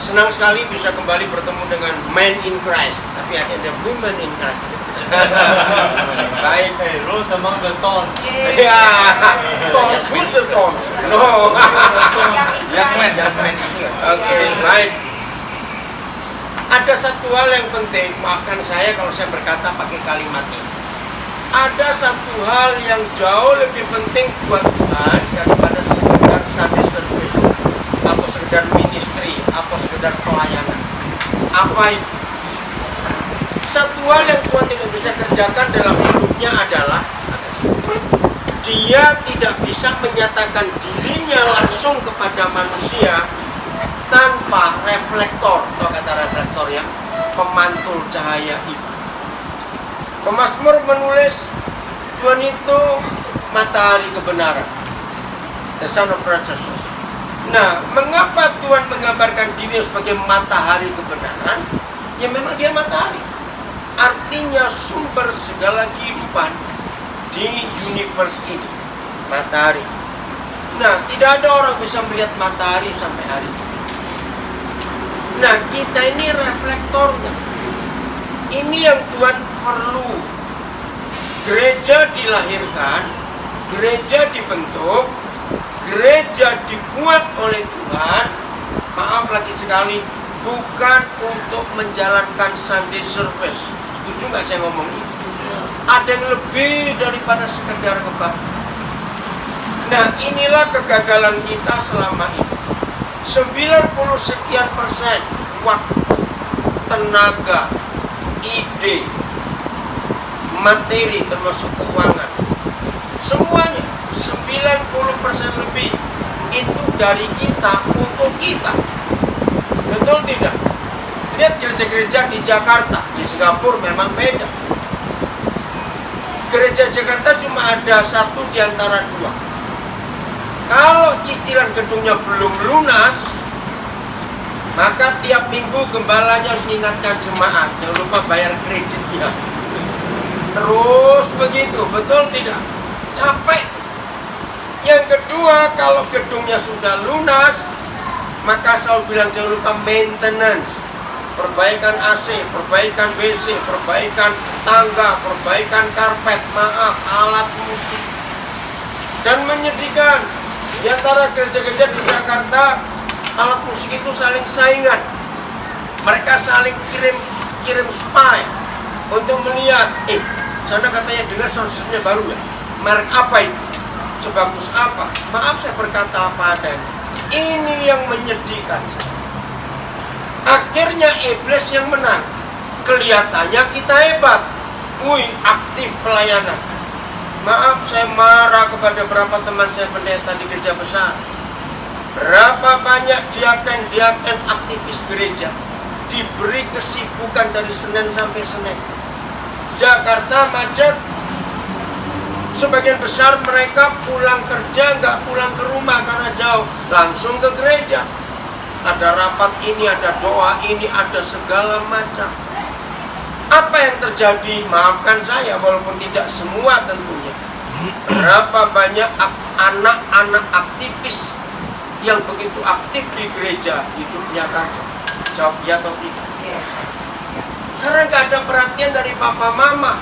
Senang sekali bisa kembali bertemu dengan men in Christ, tapi ada women in Christ. Baik, Rose among the thorns. ya, thorns, who's the thorns? No. Young man. Oke, baik. Ada satu hal yang penting, maafkan saya kalau saya berkata pakai kalimat ini. Ada satu hal yang jauh lebih penting buat Tuhan daripada sekedar Sunday service atau sekedar ministry atau sekedar pelayanan. Apa itu? Satu hal yang Tuhan tidak bisa kerjakan dalam hidupnya adalah dia tidak bisa menyatakan dirinya langsung kepada manusia tanpa reflektor, atau kata reflektor ya, pemantul cahaya itu. Pemazmur menulis Tuhan itu matahari kebenaran, the sun of righteousness. Nah, mengapa Tuhan menggambarkan diri sebagai matahari kebenaran? Ya memang dia matahari. Artinya sumber segala kehidupan di universe ini, matahari. Nah, tidak ada orang bisa melihat matahari sampai hari ini. Nah, kita ini reflektornya. Ini yang Tuhan perlu. Gereja dilahirkan, gereja dibentuk, gereja dibuat oleh Tuhan. Maaf lagi sekali, bukan untuk menjalankan Sunday service. Setuju nggak saya ngomong ini? Ada yang lebih daripada sekedar kebaktian. Nah, inilah kegagalan kita selama ini. 90 sekian persen waktu, tenaga, ide, materi termasuk keuangan, semuanya 90% lebih itu dari kita untuk kita. Betul tidak? Lihat gereja-gereja di Jakarta, di Singapura memang beda. Gereja Jakarta cuma ada satu di antara dua. Kalau cicilan gedungnya belum lunas, maka tiap minggu gembalanya harus mengingatkan jemaat, jangan lupa bayar kreditnya. Terus begitu, betul tidak? Capek. Yang kedua, kalau gedungnya sudah lunas, maka saya bilang jangan lupa maintenance. Perbaikan AC, perbaikan WC, perbaikan tangga, perbaikan karpet, alat musik. Dan menyedihkan, di antara gereja-gereja di Jakarta, alat musik itu saling saingan. Mereka saling kirim spy untuk melihat, sana katanya dengar sound systemnya baru ya, merek apa itu, sebagus apa. Maaf saya berkata apa adanya. Ini yang menyedihkan. Akhirnya iblis yang menang. Kelihatannya kita hebat, aktif pelayanan. Maaf saya marah kepada beberapa teman saya pendeta di gereja besar. Berapa banyak diaken aktivis gereja diberi kesibukan dari Senin sampai Senin. Jakarta macet. Sebagian besar mereka pulang kerja nggak pulang ke rumah karena jauh, langsung ke gereja. Ada rapat ini, ada doa ini, ada segala macam. Apa yang terjadi? Maafkan saya, walaupun tidak semua tentunya. Berapa banyak anak-anak aktivis yang begitu aktif di gereja, hidupnya kacau. Jawab ya atau tidak? Karena nggak ada perhatian dari papa mama.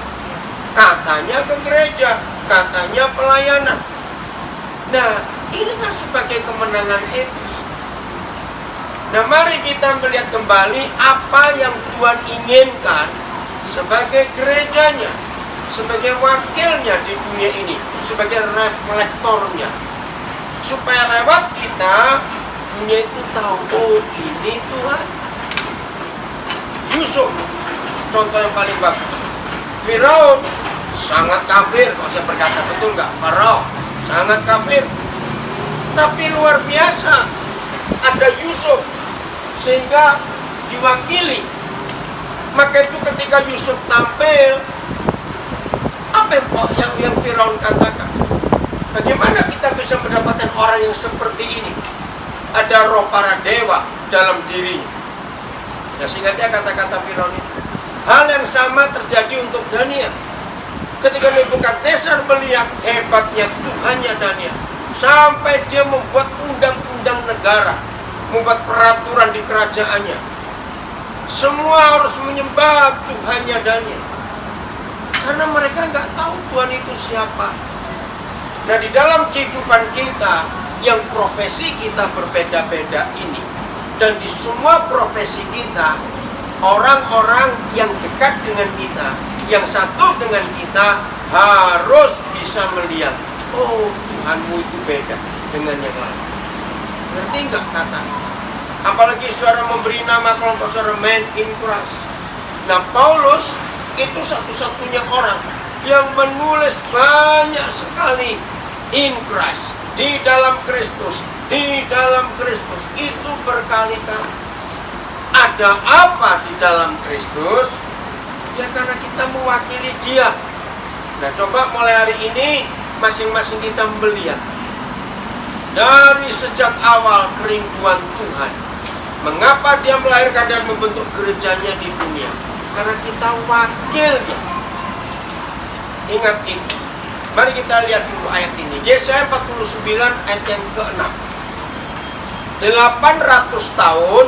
Katanya ke gereja, katanya pelayanan. Nah, ini kan sebagai kemenangan iblis. Nah, mari kita melihat kembali apa yang Tuhan inginkan sebagai gerejanya, sebagai wakilnya di dunia ini, sebagai reflektornya. Supaya lewat kita, dunia itu tahu, oh ini Tuhan. Yusuf, contoh yang paling bagus. Firaun, sangat kafir, kalau saya berkata betul nggak? Farao, sangat kafir. Tapi luar biasa, ada Yusuf, sehingga diwakili. Maka itu ketika Yusuf tampil, apa yang Firaun katakan? Bagaimana kita bisa mendapatkan orang yang seperti ini? Ada roh para dewa dalam dirinya. Ya, sehingga dia kata-kata Firaun itu. Hal yang sama terjadi untuk Daniel. Ketika Nebukadnezar melihat hebatnya Tuhannya Daniel, sampai dia membuat undang-undang negara membuat peraturan di kerajaannya. Semua harus menyembah Tuhannya Daniel. Karena mereka nggak tahu Tuhan itu siapa. Nah, di dalam kehidupan kita, yang profesi kita berbeda-beda ini, dan di semua profesi kita, orang-orang yang dekat dengan kita, yang satu dengan kita, harus bisa melihat, oh, Tuhanmu itu beda dengan yang lain. Ngerti nggak kata? Apalagi saudara memberi nama kelompok saudara Man in Christ. Nah, Paulus itu satu-satunya orang yang menulis banyak sekali in Christ, di dalam Kristus, di dalam Kristus, itu berkali-kali. Ada apa di dalam Kristus? Ya karena kita mewakili Dia. Nah, coba mulai hari ini masing-masing kita melihat dari sejak awal kerinduan Tuhan. Mengapa Dia melahirkan dan membentuk gerejanya di dunia? Karena kita wakil Dia. Ingat ini. Mari kita lihat dulu ayat ini. Yesaya 49 ayat yang ke-6. 800 tahun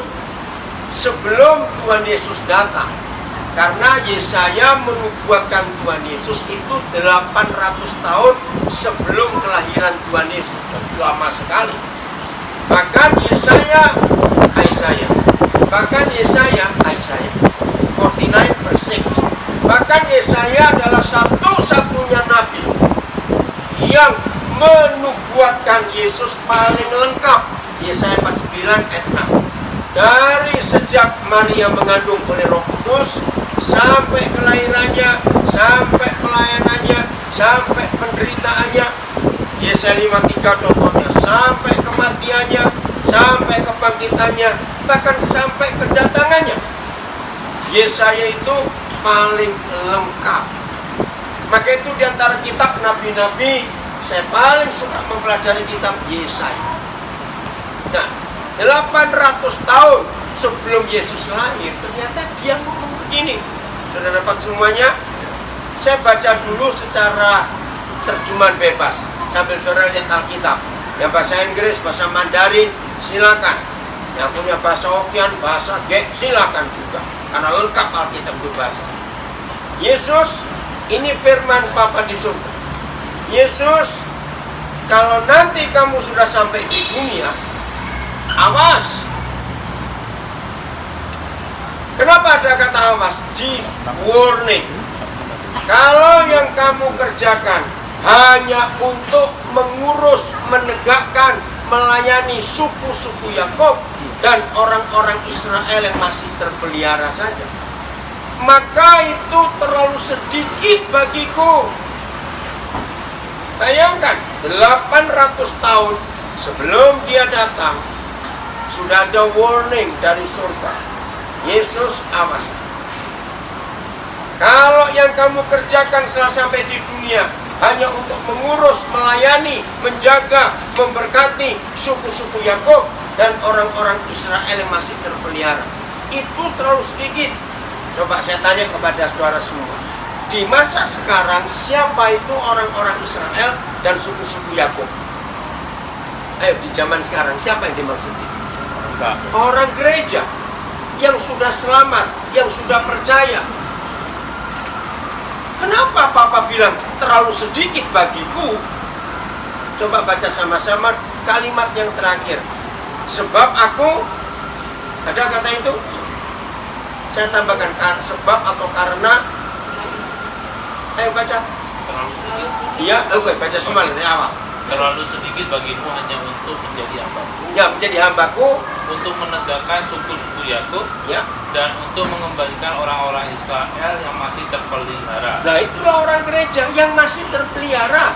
sebelum Tuhan Yesus datang. Karena Yesaya menubuatkan Tuhan Yesus itu 800 tahun sebelum kelahiran Tuhan Yesus. Lama sekali. Bahkan Yesaya 49 verse 6. Bahkan Yesaya adalah satu-satunya nabi yang menubuatkan Yesus paling lengkap. Yesaya 49 ayat 6. Dari sejak Maria mengandung oleh Roh Kudus, sampai kelahirannya, sampai pelayanannya, sampai penderitaannya, Yesaya 53 contohnya, sampai kematiannya, sampai kebangkitannya, bahkan sampai kedatangannya, Yesaya itu paling lengkap. Maka itu di antara kitab nabi-nabi, saya paling suka mempelajari kitab Yesaya. Nah, 800 tahun sebelum Yesus lahir, ternyata Dia ngomong begini. Sudah dapat semuanya? Saya baca dulu secara terjemahan bebas sambil saudara lihat Alkitab. Yang bahasa Inggris, bahasa Mandarin, silakan. Yang punya bahasa Hokkien, bahasa Gek, silakan juga. Karena lengkap Alkitab itu bahasa. Yesus, ini firman Bapa di surga. Yesus, kalau nanti kamu sudah sampai di dunia, awas. Kenapa ada kata awas? Di warning. Kalau yang kamu kerjakan hanya untuk mengurus, menegakkan, melayani suku-suku Yakub dan orang-orang Israel yang masih terpelihara saja, maka itu terlalu sedikit bagiku. Bayangkan, 800 tahun sebelum Dia datang, sudah ada warning dari surga. Yesus, awas. Kalau yang kamu kerjakan setelah sampai di dunia hanya untuk mengurus, melayani, menjaga, memberkati suku-suku Yakub dan orang-orang Israel yang masih terpelihara, itu terlalu sedikit. Coba saya tanya kepada saudara semua, di masa sekarang siapa itu orang-orang Israel dan suku-suku Yakub? Ayo, di zaman sekarang siapa yang dimaksud? Orang gereja yang sudah selamat, yang sudah percaya. Kenapa Papa bilang terlalu sedikit bagiku? Coba baca sama-sama kalimat yang terakhir. Sebab aku, ada kata itu? Saya tambahkan sebab atau karena. Ayo baca. Iya, oke, baca semua dari awal. Terlalu sedikit bagimu hanya untuk menjadi hambaku. Ya, menjadi hambaku, untuk menegakkan suku-suku Yakub, ya, dan untuk mengembalikan orang-orang Israel yang masih terpelihara. Nah, itulah orang gereja yang masih terpelihara,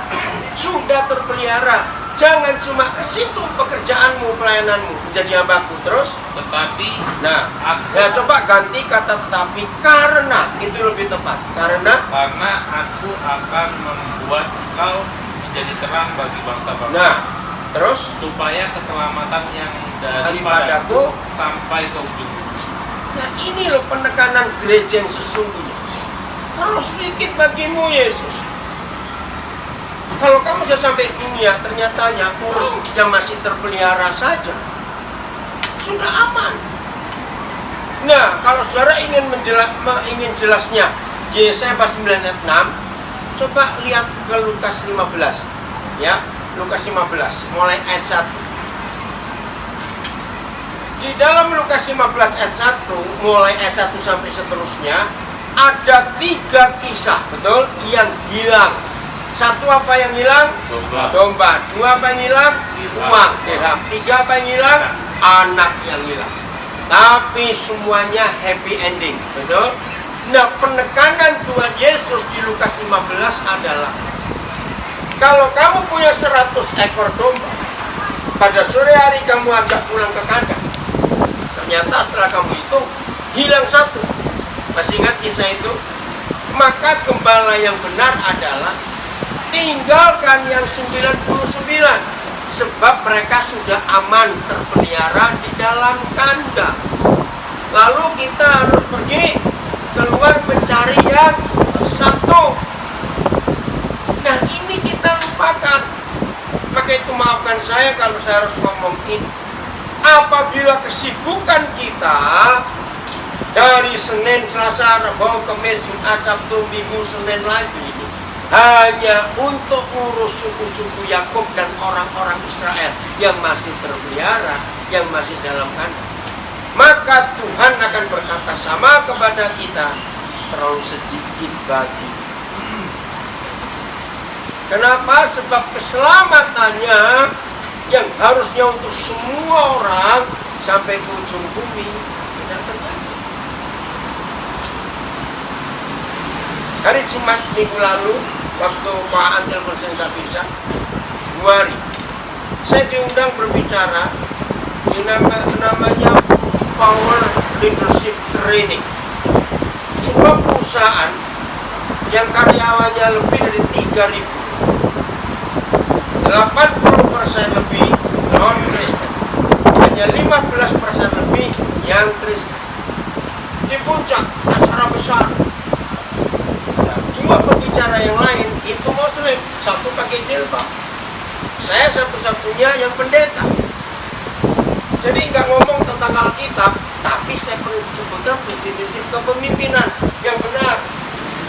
sudah terpelihara. Jangan cuma ke situ pekerjaanmu, pelayananmu, menjadi hambaku terus. Tetapi, ya coba ganti kata tetapi, karena itu lebih tepat. Karena aku akan membuat engkau menjadi terang bagi bangsa-bangsa. Nah, terus supaya keselamatan yang daripadaku sampai ke ujung. Nah, ini loh penekanan gereja yang sesungguhnya. Terlalu sedikit bagimu, Yesus. Kalau kamu sudah sampai dunia, ternyata urus yang masih terpelihara saja. sudah aman. Nah, kalau saudara ingin jelasnya Yesaya 49 ayat 6, coba lihat ke Lukas 15. Ya, Lukas 15 mulai ayat 1. Di dalam Lukas 15 ayat 1 mulai ayat 1 sampai seterusnya ada 3 kisah, betul, yang hilang. Satu apa yang hilang? Domba. 2 apa yang hilang? Uang, dirham. 3 apa yang hilang? Anak yang hilang. Tapi semuanya happy ending, betul? Nah, penekanan Tuhan Yesus di Lukas 15 adalah kalau kamu punya 100 ekor domba, pada sore hari kamu ajak pulang ke kandang. Ternyata setelah kamu hitung, hilang 1. Masih ingat kisah itu? Maka gembala yang benar adalah tinggalkan yang 99, sebab mereka sudah aman terpelihara di dalam kandang. Lalu kita harus pergi keluar mencari yang 1. Nah, ini kita lupakan. Maka itu maafkan saya kalau saya harus ngomong ini. Apabila kesibukan kita dari Senin, Selasa, Rabu, Kamis, Jumat, Sabtu, Minggu, Senin lagi hanya untuk urus suku-suku Yakub dan orang-orang Israel yang masih terpelihara, yang masih dalam kandang, maka Tuhan akan berkata sama kepada kita, terlalu sedikit bagi. Kenapa? Sebab keselamatannya yang harusnya untuk semua orang sampai ke ujung bumi tidak terjadi. Hari Jumat minggu lalu, waktu Pak Antel saya nggak bisa, 2 hari, saya diundang berbicara di namanya Power Leadership Training. Sebuah perusahaan yang karyawannya lebih dari 3.000, 80% lebih non-Kristen, hanya 15% lebih yang Kristen. Di puncak acara besar, cuma pembicara yang lain itu Muslim, 1 pakai jilbab. Saya satu-satunya yang pendeta. Jadi nggak ngomong tentang Alkitab, tapi saya perlu sebutkan prinsip-prinsip kepemimpinan yang benar.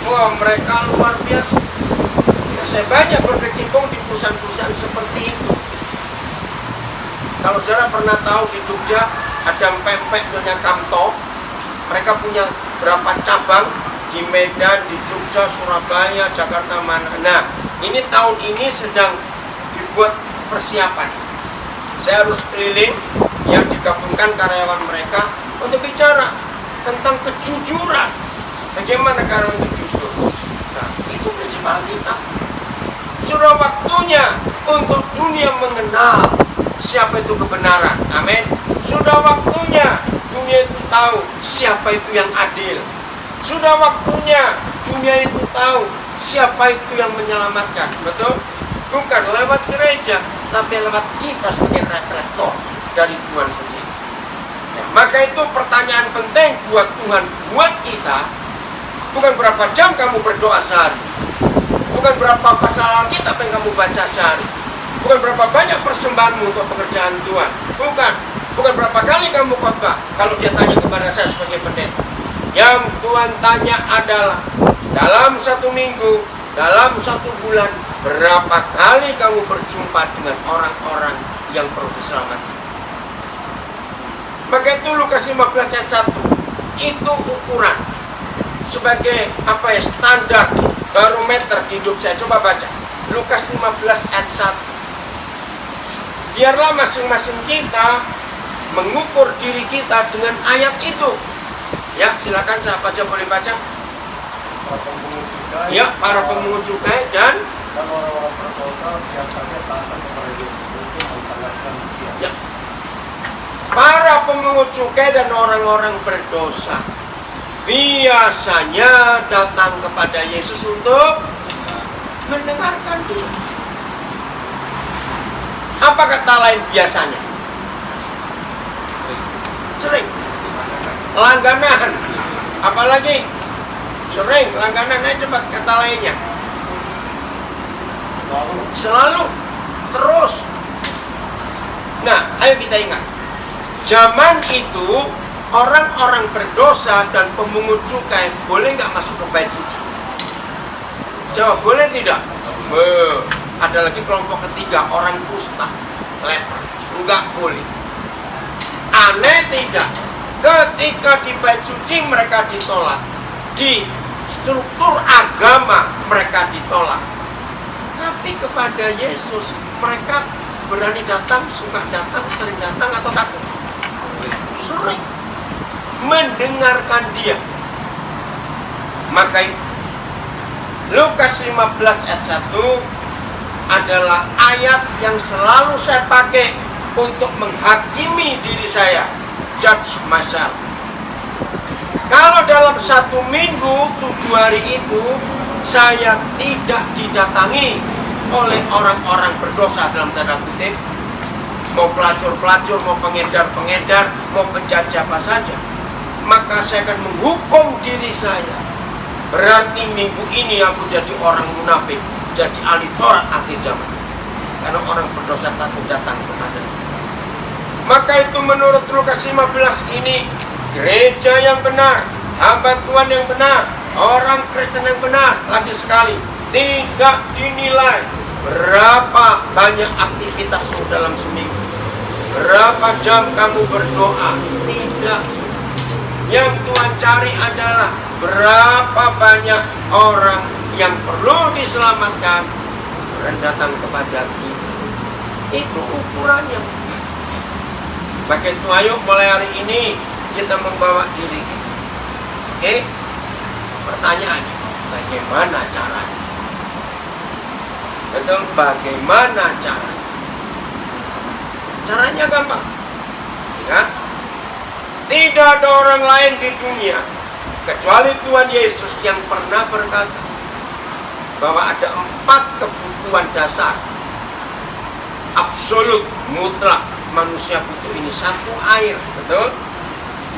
Wah, mereka luar biasa. Ya, saya banyak berkecimpung di perusahaan-perusahaan seperti itu. Kalau saudara pernah tahu di Jogja ada pempek punya Kamto, mereka punya berapa cabang di Medan, di Jogja, Surabaya, Jakarta, mana. Nah, ini tahun ini sedang dibuat persiapan. Saya harus keliling yang digabungkan karyawan mereka untuk bicara tentang kejujuran. Bagaimana karyawan itu jujur? Nah, itu prinsip Alkitab. Sudah waktunya untuk dunia mengenal siapa itu kebenaran. Amin. Sudah waktunya dunia itu tahu siapa itu yang adil. Sudah waktunya dunia itu tahu siapa itu yang menyelamatkan. Betul? Bukan lewat gereja, tapi lewat kita sebagai reflektor dari Tuhan sendiri. Nah, maka itu pertanyaan penting buat Tuhan, buat kita, bukan berapa jam kamu berdoa sehari, bukan berapa pasal Alkitab yang kamu baca sehari, bukan berapa banyak persembahanmu untuk pekerjaan Tuhan, bukan berapa kali kamu khotbah. Kalau dia tanya kepada saya sebagai pendeta, yang Tuhan tanya adalah dalam 1 minggu, dalam 1 bulan, berapa kali kamu berjumpa dengan orang-orang yang perlu diselamatkan. Maka itu Lukas 15 ayat 1 itu ukuran sebagai standar barometer di hidup saya. Coba baca Lukas 15 ayat 1. Biarlah masing-masing kita mengukur diri kita dengan ayat itu. Ya, silakan siapa aja boleh baca. Ya, para pemungut cukai dan orang-orang berdosa biasanya taat kepada Yesus untuk mengatakan dia. Ya. Para pemungut cukai dan orang-orang berdosa biasanya datang kepada Yesus untuk mendengarkan dia. Apa kata lain biasanya? Sering. Langganan. Apalagi sering, langganan aja cepat kata lainnya. Selalu, terus. Nah, ayo kita ingat. Zaman itu orang-orang berdosa dan pemungut cukai boleh nggak masuk ke bait suci? Jawab, boleh tidak? Ada lagi kelompok ketiga, orang kusta, leper, nggak boleh. Aneh tidak? Ketika di bait suci mereka ditolak, di struktur agama mereka ditolak, tapi kepada Yesus mereka berani datang, suka datang, sering datang atau takut? Sering mendengarkan dia. Maka itu Lukas 15 ayat 1 adalah ayat yang selalu saya pakai untuk menghakimi diri saya, judge myself. Kalau dalam 1 minggu 7 hari itu saya tidak didatangi oleh orang-orang berdosa dalam tanda kutip, mau pelacur-pelacur, mau pengedar-pengedar, mau penjahat siapa saja, maka saya akan menghukum diri saya. Berarti minggu ini aku jadi orang munafik, jadi ahli Taurat akhir zaman, karena orang berdosa takut datang kepada. Maka itu menurut Lukas 15 ini gereja yang benar, hamba Tuhan yang benar, orang Kristen yang benar. Lagi sekali, tidak dinilai berapa banyak aktivitasmu dalam seminggu, berapa jam kamu berdoa. Tidak. Yang Tuhan cari adalah berapa banyak orang yang perlu diselamatkan dan datang kepada kita. Itu ukurannya. Maka itu ayo mulai hari ini kita membawa diri kita. Oke? Pertanyaannya, bagaimana caranya? Betul, bagaimana caranya? Caranya gampang. Ya? Tidak ada orang lain di dunia kecuali Tuhan Yesus yang pernah berkata bahwa ada 4 kebutuhan dasar absolut, mutlak manusia butuh ini. 1, air, betul?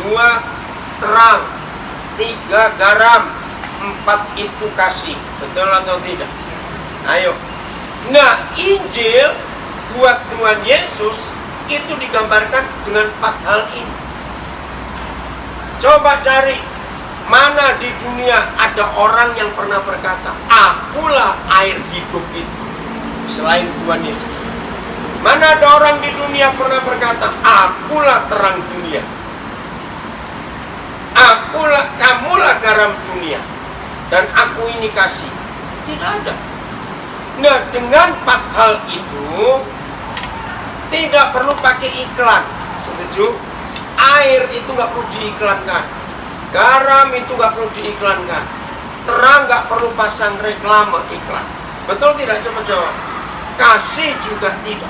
2, terang. 3, garam. 4, itu kasih, betul atau tidak? Ayo. Nah, Injil buat Tuhan Yesus itu digambarkan dengan 4 hal ini. Coba cari mana di dunia ada orang yang pernah berkata, akulah air hidup itu, selain Tuhan Yesus. Mana ada orang di dunia pernah berkata, akulah terang dunia, kamulah garam dunia, dan aku ini kasih. Tidak ada. Nah, dengan 4 hal itu tidak perlu pakai iklan. Setuju? Air itu nggak perlu diiklankan, garam itu nggak perlu diiklankan, terang nggak perlu pasang reklame iklan. Betul tidak? Coba jawab. Kasih juga tidak.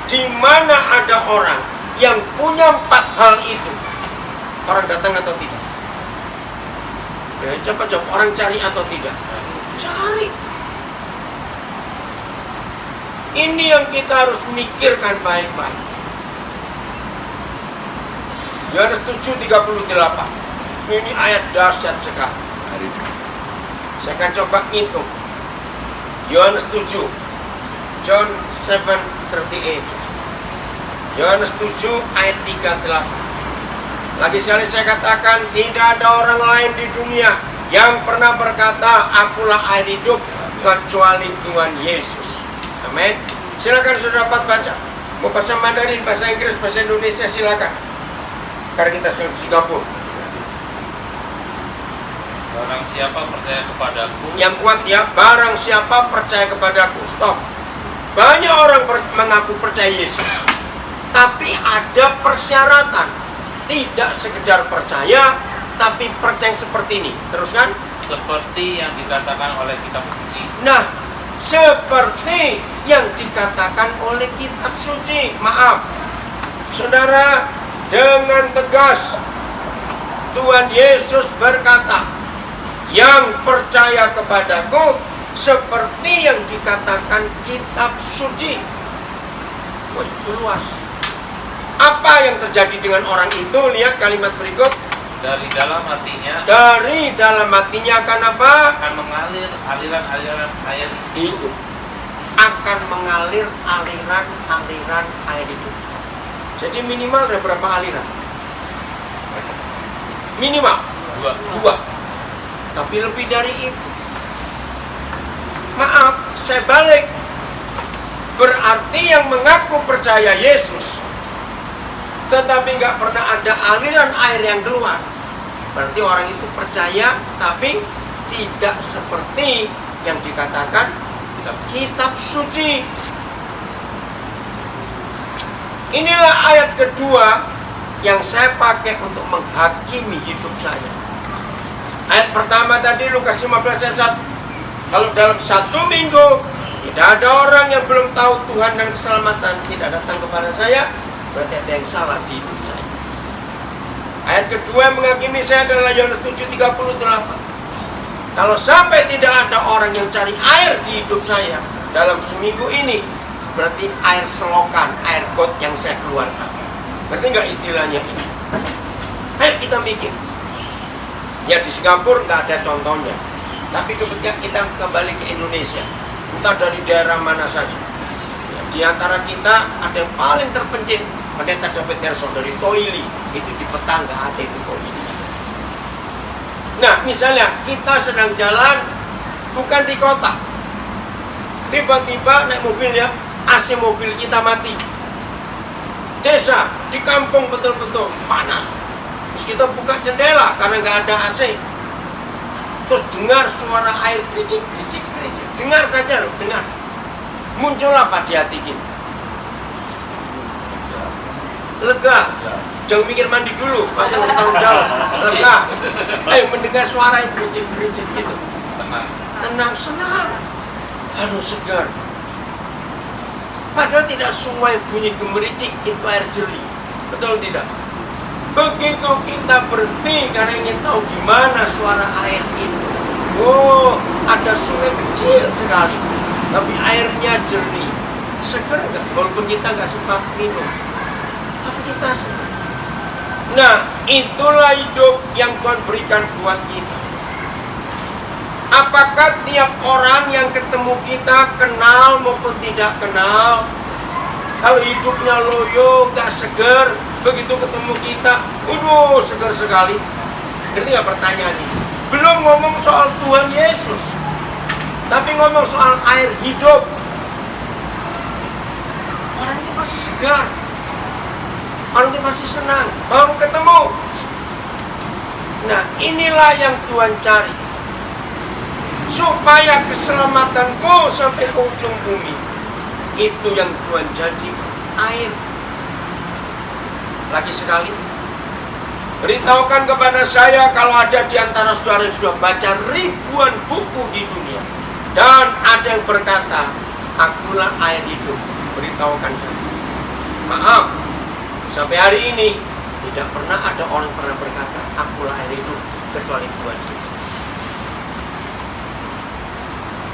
Di mana ada orang yang punya 4 hal itu, orang datang atau tidak? Coba jawab. Orang cari atau tidak? Cari. Ini yang kita harus mikirkan baik-baik. Yohanes 7:38. Ini ayat dahsyat sekali. Saya akan coba ngitung. Yohanes 7, John 7:38. Yohanes 7 ayat 38. Lagi sekali saya katakan, tidak ada orang lain di dunia yang pernah berkata, akulah air hidup, kecuali Tuhan Yesus. Amin. Silakan sudah dapat baca. Mau bahasa Mandarin, bahasa Inggris, bahasa Indonesia, silakan. Karena kita sedang di Singapura. Barang siapa percaya kepadaku. Yang kuat ya, barang siapa percaya kepadaku. Stop. Banyak orang mengaku percaya Yesus, tapi ada persyaratan. Tidak sekedar percaya, tapi percaya seperti ini. Teruskan. Seperti yang dikatakan oleh kitab suci. Nah, seperti yang dikatakan oleh kitab suci. Maaf, saudara, dengan tegas Tuhan Yesus berkata, yang percaya kepadaku seperti yang dikatakan kitab suci. Wah, itu luas. Apa yang terjadi dengan orang itu? Lihat kalimat berikut. Dari dalam hatinya. Dari dalam hatinya akan apa? Akan mengalir aliran-aliran air hidup. Akan mengalir aliran-aliran air hidup. Jadi minimal ada berapa aliran? Minimal 2. Tapi lebih dari itu. Maaf, saya balik. Berarti yang mengaku percaya Yesus, tetapi nggak pernah ada aliran air yang keluar, berarti orang itu percaya, tapi tidak seperti yang dikatakan kitab suci. Inilah ayat kedua yang saya pakai untuk menghakimi hidup saya. Ayat pertama tadi Lukas 15 ayat 1. Kalau dalam 1 minggu tidak ada orang yang belum tahu Tuhan dan keselamatan tidak datang kepada saya, berarti ada yang salah di hidup saya. Ayat kedua yang menghakimi saya adalah Yohanes 7:38. Kalau sampai tidak ada orang yang cari air di hidup saya dalam seminggu ini, berarti air selokan, air got yang saya keluarkan. Berarti nggak istilahnya ini. Ayo kita mikir. Ya di Singapura nggak ada contohnya. Tapi ketika kita kembali ke Indonesia, entah dari daerah mana saja, ya, di antara kita ada yang paling terpencil, Pendeta David Gerson dari Toili, itu di peta nggak ada itu Toili. Nah, misalnya kita sedang jalan, bukan di kota, tiba-tiba naik mobilnya, AC mobil kita mati. Desa, di kampung betul-betul panas. Terus kita buka jendela karena nggak ada AC. Terus dengar suara air kericik. Dengar saja loh, dengar. Muncul apa di hati kita? Lega. Jangan mikir mandi dulu, masih mau tanggung jawab. Lega. Mendengar suara yang kericik gitu. Tenang, senang. Aduh, segar. Padahal tidak semua yang bunyi gemericik itu air jernih. Betul tidak? Begitu kita berhenti karena ingin tahu gimana suara air itu. Oh, ada sungai kecil sekali, tapi airnya jernih. Segar enggak? Walaupun kita nggak sempat minum, tapi kita segar. Nah, itulah hidup yang Tuhan berikan buat kita. Apakah tiap orang yang ketemu kita kenal maupun tidak kenal? Kalau hidupnya loyo, gak seger, begitu ketemu kita, waduh seger sekali. Ngerti gak pertanyaan ini? Belum ngomong soal Tuhan Yesus, tapi ngomong soal air hidup. Orang ini masih segar, orang ini masih senang, baru ketemu. Nah, inilah yang Tuhan cari, supaya keselamatanku sampai ke ujung bumi. Itu yang Tuhan janji, air. Lagi sekali, beritahukan kepada saya kalau ada di antara saudara yang sudah baca ribuan buku di dunia, dan ada yang berkata, akulah air hidup. Beritahukan saya. Maaf, sampai hari ini tidak pernah ada orang yang pernah berkata, akulah air hidup, kecuali Tuhan Yesus.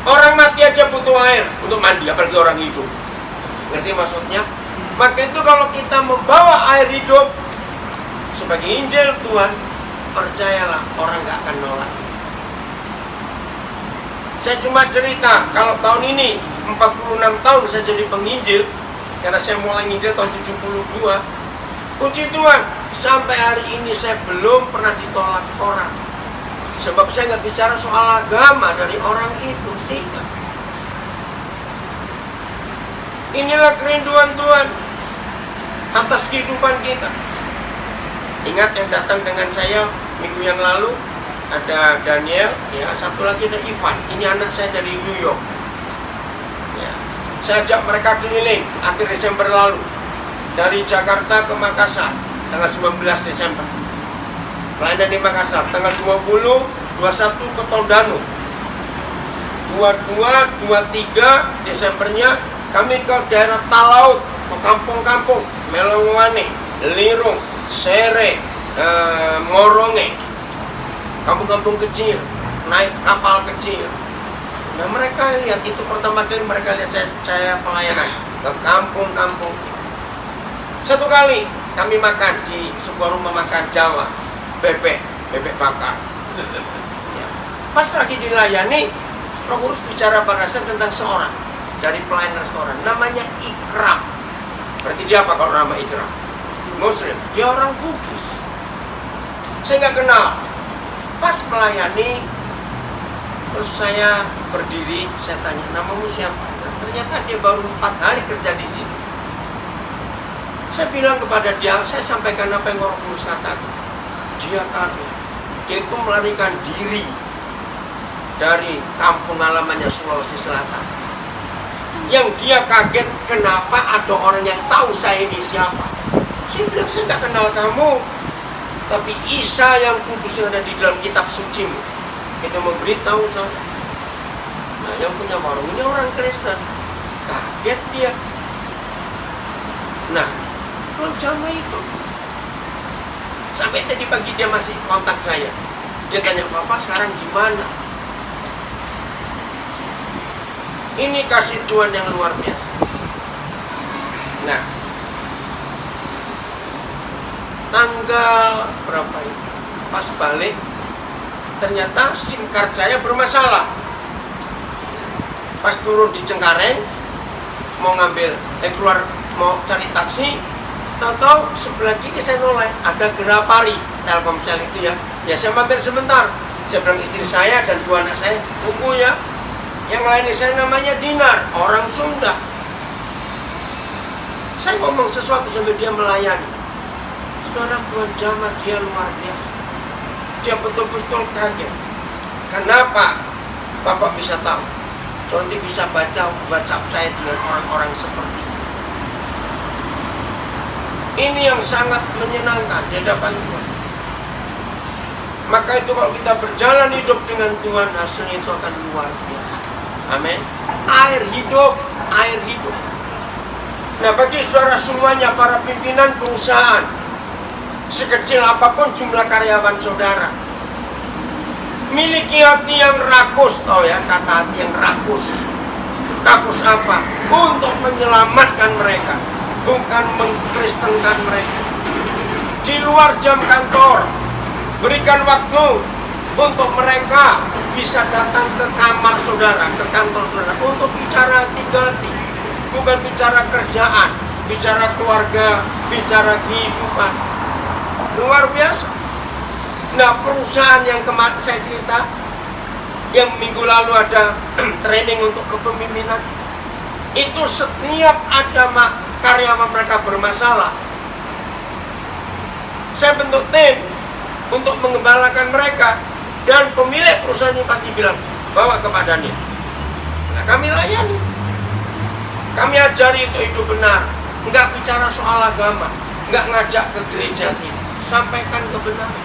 Orang mati aja butuh air untuk mandi, apalagi orang hidup. Ngerti maksudnya? Maka itu kalau kita membawa air hidup sebagai Injil Tuhan, percayalah orang gak akan nolak. Saya cuma cerita, kalau tahun ini 46 tahun saya jadi penginjil, karena saya mulai nginjil tahun 72. Puji Tuhan, sampai hari ini saya belum pernah ditolak orang. Sebab saya nggak bicara soal agama dari orang itu, tidak. Inilah kerinduan Tuhan atas kehidupan kita. Ingat yang datang dengan saya minggu yang lalu, ada Daniel, ya, satu lagi ada Ivan. Ini anak saya dari New York. Ya, saya ajak mereka keliling akhir Desember lalu dari Jakarta ke Makassar tanggal 19 Desember. Pelayanan di Makassar tanggal 20, 21 ke Tondano. 22, 23 Desembernya kami ke daerah Talaut, ke kampung-kampung Melongwane, Lirung, Sere, Moronge, kampung-kampung kecil, naik kapal kecil. Nah, mereka lihat, itu pertama kali mereka lihat saya pelayanan ke kampung-kampung. Satu kali kami makan di sebuah rumah makan Jawa, bebek bakar. Ya. Pas lagi dilayani, Roh Kudus bicara pada saya tentang seorang dari pelayan restoran, namanya Ikram. Berarti dia apa kalau nama Ikram? Muslim, dia orang Bugis. Saya nggak kenal. Pas melayani, terus saya berdiri, saya tanya, namamu siapa? Ternyata dia baru 4 hari kerja di sini. Saya bilang kepada dia, saya sampaikan apa yang Roh Kudus katakan. Dia kaget. Dia itu melarikan diri dari kampung halamannya Sulawesi Selatan. Yang dia kaget, kenapa ada orang yang tahu saya ini siapa. Saya bilang, saya nggak kenal kamu. Tapi Isa yang kudus yang ada di dalam kitab sucimu itu memberitahu saya. Nah, yang punya warung ini orang Kristen. Kaget dia. Nah, kalau jamaah itu sampai tadi pagi dia masih kontak saya. Dia tanya, Papa sekarang gimana? Ini kasih Tuhan yang luar biasa. Nah, tanggal berapa itu? Pas balik, ternyata SIM card saya bermasalah. Pas turun di Cengkareng, mau ngambil, keluar mau cari taksi, tahu-tahu sebelah kiri saya noleh, ada Gerapari, Telkomsel itu ya. Ya saya mampir sebentar. Saya bilang istri saya dan 2 anak saya, tunggu ya. Yang lainnya saya namanya Dinar, orang Sunda. Saya ngomong sesuatu sambil dia melayani. Saudara, Tuhan jamah dia luar biasa. Dia betul-betul kaget. Kenapa Bapak bisa tahu? Nanti bisa baca WhatsApp saya dengan orang-orang seperti ini. Ini yang sangat menyenangkan di hadapan Tuhan. Maka itu kalau kita berjalan hidup dengan Tuhan, hasilnya itu akan luar biasa. Amin. Air hidup, air hidup. Nah, bagi saudara semuanya, para pimpinan perusahaan, sekecil apapun jumlah karyawan saudara, miliki hati yang rakus, tahu ya, kata hati yang rakus. Rakus apa? Untuk menyelamatkan mereka, bukan mengkristenkan mereka. Di luar jam kantor, berikan waktu untuk mereka bisa datang ke kamar saudara, ke kantor saudara, untuk bicara hati-hati, bukan bicara kerjaan, bicara keluarga, bicara kehidupan. Luar biasa. Nah, perusahaan yang kemarin saya cerita, yang minggu lalu ada training untuk kepemimpinan, itu setiap ada karyawan mereka bermasalah, saya bentuk tim untuk mengembalakan mereka, dan pemilik perusahaan ini pasti bilang, bawa kepada dia. Nah, kami layani, kami ajari itu hidup benar, nggak bicara soal agama, nggak ngajak ke gereja ini, sampaikan kebenaran.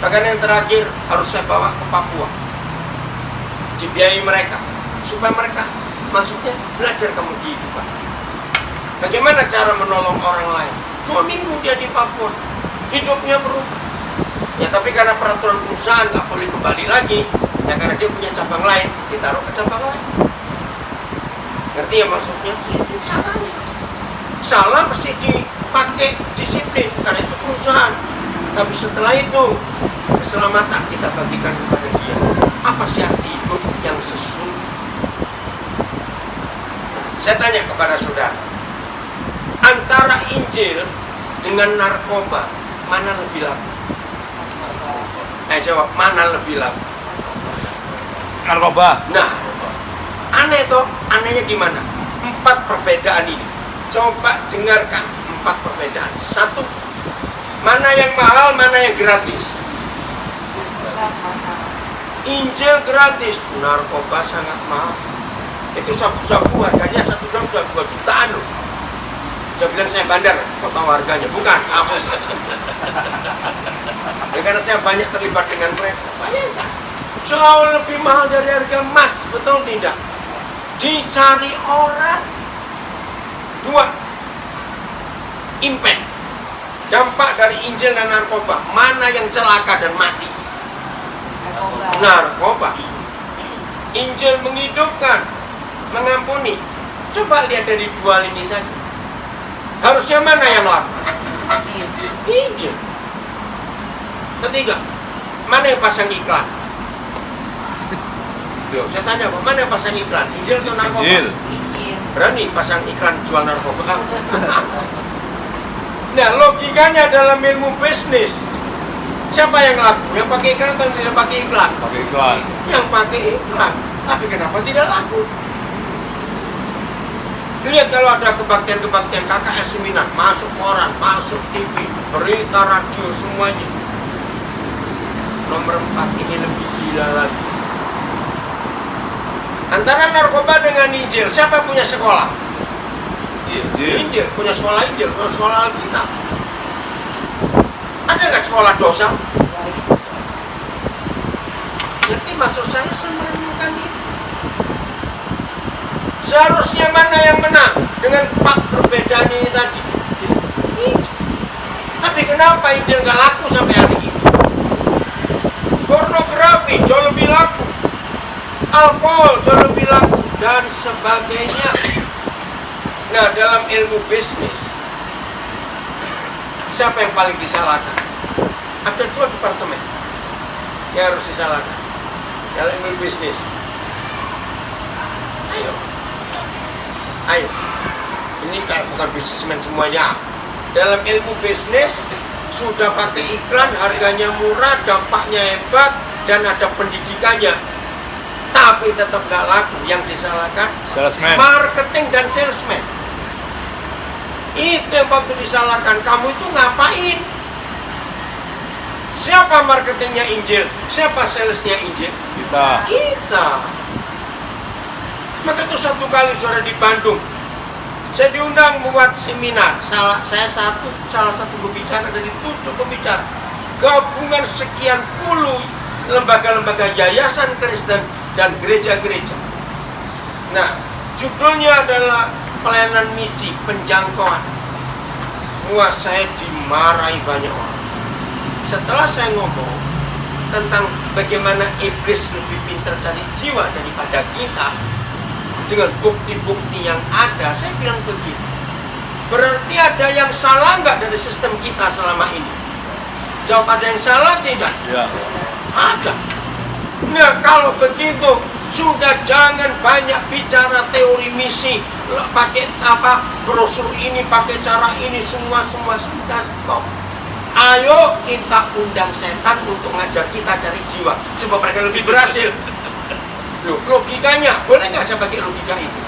Bahkan yang terakhir harus saya bawa ke Papua, dibiayai mereka, supaya mereka maksudnya belajar kehidupan. Bagaimana cara menolong orang lain? 2 minggu dia di Papua, hidupnya berubah. Ya, tapi karena peraturan perusahaan nggak boleh kembali lagi, ya karena dia punya cabang lain, ditaruh ke cabang lain. Ngerti ya maksudnya? Itu caranya. Salah mesti dipakai disiplin, karena itu perusahaan. Tapi setelah itu, keselamatan kita bagikan kepada dia. Apa sih arti hidup yang sesungguhnya? Saya tanya kepada saudara, antara Injil dengan narkoba, mana lebih laku? Jawab, mana lebih laku? Narkoba. Nah, aneh toh? Anehnya di mana? 4 perbedaan ini. Coba dengarkan 4 perbedaan. 1, mana yang mahal, mana yang gratis? Injil gratis, narkoba sangat mahal. Itu sabu-sabu harganya 1 gram sudah 2 jutaan loh. Saya bilang saya bandar, kok tahu harganya? Bukan, apa sih? Ya, karena saya banyak terlibat dengan mereka. Bayangkan, jauh lebih mahal dari harga emas, betul tidak? Dicari orang. 2, impact, dampak dari Injil dan narkoba, mana yang celaka dan mati? Narkoba. Injil menghidupkan, mengampuni. Coba lihat dari 2 lini saja. Harusnya mana yang laku? Injil. Ketiga, mana yang pasang iklan? Yo, saya tanya, mana yang pasang iklan? Injil atau narkoba? Injil. Berani pasang iklan jual narkoba? Nah, logikanya dalam ilmu bisnis, siapa yang laku? Yang pakai iklan atau yang tidak pakai iklan? Pakai iklan. Yang pakai iklan. Tapi kenapa tidak laku? Lihat kalau ada kebaktian-kebaktian KKS seminar, masuk koran, masuk TV, berita, radio, semuanya. Nomor 4 ini lebih gila lagi. Antara narkoba dengan Injil, siapa punya sekolah? Injil, punya sekolah Injil, punya sekolah Alkitab. Ada nggak sekolah dosa? Jadi maksud saya merenungkan itu. Seharusnya mana yang menang dengan 4 perbedaan ini tadi? Tapi kenapa Injil nggak laku sampai hari ini? Pornografi jauh lebih laku, alkohol jauh lebih laku, dan sebagainya. Nah, dalam ilmu bisnis, siapa yang paling disalahkan? Ada 2 departemen yang harus disalahkan dalam ilmu bisnis. Ayo, ini kayak bukan bisnismen semuanya. Dalam ilmu bisnis, sudah pakai iklan, harganya murah, dampaknya hebat, dan ada pendidikannya, tapi tetap nggak laku. Yang disalahkan Salesman. marketing dan salesman. Itu yang patut disalahkan. Kamu itu ngapain? Siapa marketingnya Injil? Siapa salesnya Injil? Kita. Maka itu satu kali saudara di Bandung, saya diundang membuat seminar. Saya salah satu pembicara dari 7 pembicara, gabungan sekian puluh lembaga-lembaga yayasan Kristen dan gereja-gereja. Nah, judulnya adalah pelayanan misi penjangkauan. Wah, saya dimarahi banyak orang. Setelah saya ngomong tentang bagaimana iblis lebih pintar cari jiwa daripada kita, dengan bukti-bukti yang ada, saya bilang begitu. Berarti ada yang salah nggak dari sistem kita selama ini? Jawab, ada yang salah tidak? Ya. Ada. Nah, kalau begitu, sudah jangan banyak bicara teori misi, pakai brosur ini, pakai cara ini, semua sudah stop. Ayo kita undang setan untuk ngajak kita cari jiwa supaya mereka lebih berhasil. Loh, logikanya, boleh nggak saya pakai logika itu?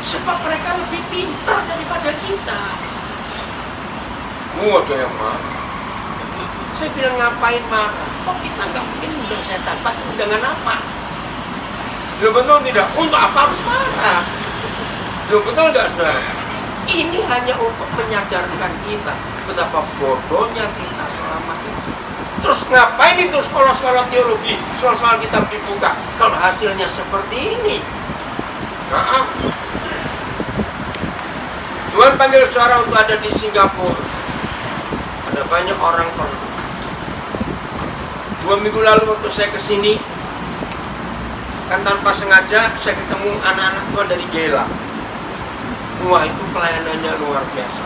Sebab mereka lebih pintar daripada kita. Ada yang marah. Saya bilang, ngapain marah? Kok kita nggak mungkin undang setan? Pakai undangan apa? Loh, betul tidak? Untuk apa harus marah? Loh, betul nggak, saudara? Ini hanya untuk menyadarkan kita betapa bodohnya kita selama ini. Terus ngapain itu sekolah-sekolah teologi, sekolah-sekolah kitab dibuka, kalau hasilnya seperti ini? Maaf. Tuhan panggil saudara untuk ada di Singapura. Ada banyak orang perlu. 2 minggu lalu waktu saya kesini, kan tanpa sengaja saya ketemu anak-anak Tuhan dari Gela. Wah, itu pelayanannya luar biasa.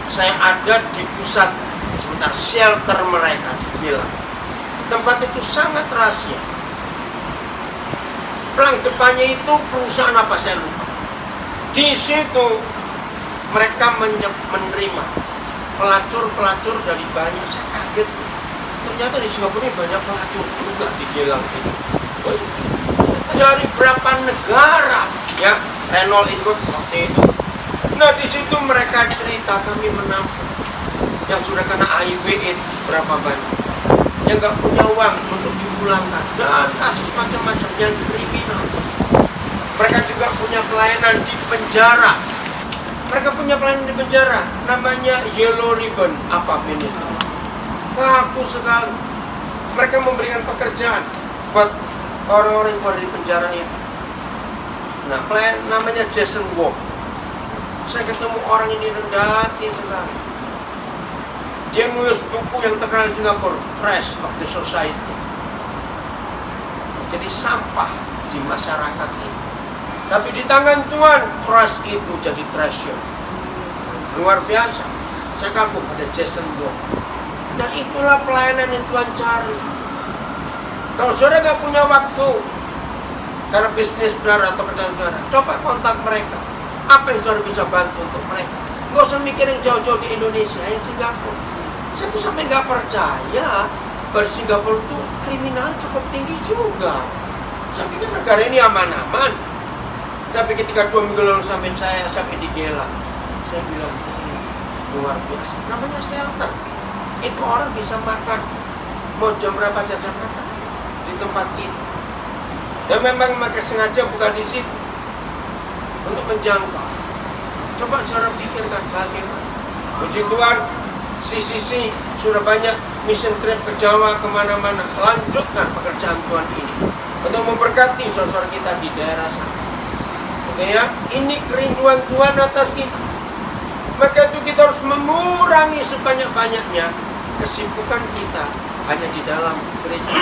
Saya ada di pusat shelter mereka di Gela. Tempat itu sangat rahasia. Pelang depannya itu perusahaan apa saya lupa. Di situ mereka menerima pelacur-pelacur dari banyak. Saya kaget. Ternyata di Singapura ini banyak pelacur juga di Gelang ini. Dari berapa negara, ya, Renault ikut waktu itu. Nah, di situ mereka cerita, kami menampung yang sudah kena HIV/AIDS berapa banyak, yang nggak punya uang untuk dipulangkan, dan kasus macam-macam yang kriminal. Mereka juga punya pelayanan di penjara. Mereka punya pelayanan di penjara, namanya Yellow Ribbon ministry. Bagus sekali. Mereka memberikan pekerjaan buat orang-orang yang keluar dari penjara itu. Nah, namanya Jason Wong. Saya ketemu orang ini rendah hati sekali. Dia nulis buku yang terkenal di Singapura, Trash of the Society. Jadi sampah di masyarakat ini. Tapi di tangan Tuhan, trash itu jadi treasure. Luar biasa. Saya kagum pada Jason Wong. Dan itulah pelayanan yang Tuhan cari. Kalau saudara nggak punya waktu karena bisnis saudara atau kerjaan saudara, coba kontak mereka. Apa yang saudara bisa bantu untuk mereka? Nggak usah mikir yang jauh-jauh di Indonesia, yang Singapura. Saya tuh sampai nggak percaya bahwa di Singapura itu kriminal cukup tinggi juga. Saya pikir negara ini aman-aman. Tapi ketika 2 minggu lalu sampai di Gela, saya bilang ini luar biasa. Namanya shelter. Itu orang bisa makan. Mau jam berapa saja makan di tempat kita. Dan memang mereka sengaja buka di situ untuk menjangkau. Coba saudara pikirkan bagaimana. Puji Tuhan, CCC sudah banyak mission trip ke Jawa, kemana-mana. Lanjutkan pekerjaan Tuhan ini untuk memberkati saudara kita di daerah sana. Oke ya, ini kerinduan Tuhan atas kita. Maka itu kita harus mengurangi sebanyak-banyaknya kesibukan kita hanya di dalam gereja.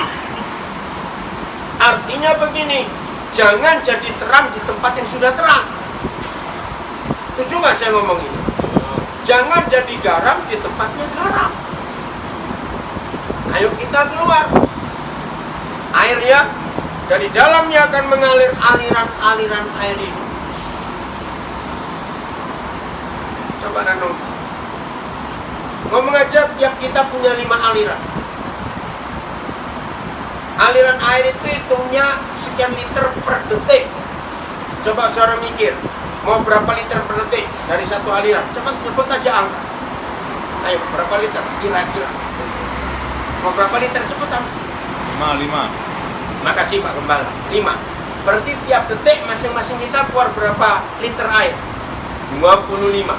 Artinya begini, jangan jadi terang di tempat yang sudah terang. Setuju nggak saya ngomong ini? Jangan jadi garam di tempatnya garam. Ayo kita keluar. Airnya dari dalamnya akan mengalir aliran-aliran air hidup. Coba renung. Ngomong aja tiap kita punya 5 aliran. Aliran air itu hitungnya sekian liter per detik. Coba saudara mikir, mau berapa liter per detik dari satu aliran? Cepat sebut aja angka. Ayo, berapa liter kira-kira? Mau berapa liter cepetan? 5. Makasih Pak Gembala. 5. Berarti tiap detik masing-masing kita keluar berapa liter air? 25.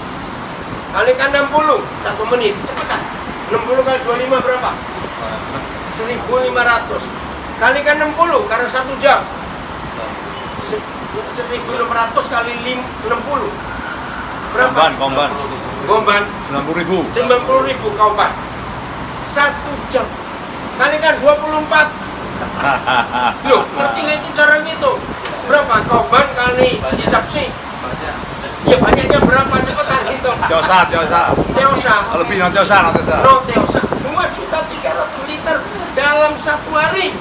Kalikan 60, 1 menit, cepetan. 60 kali 25 berapa? 1.500. Kalikan 60 karena 1 jam. 1.500 kali 60. Berapa? Komban. Gomban 90.000. 90.000 kauban. 1 jam. Kalikan 24. Loh, ngerti nggak itu cara gitu? Berapa kauban kali japsi? Ya banyaknya berapa, cepetan hitung. Teosa. Teosa. Lebih no teosa. No teosa. 2.300.000 liter dalam 1 hari.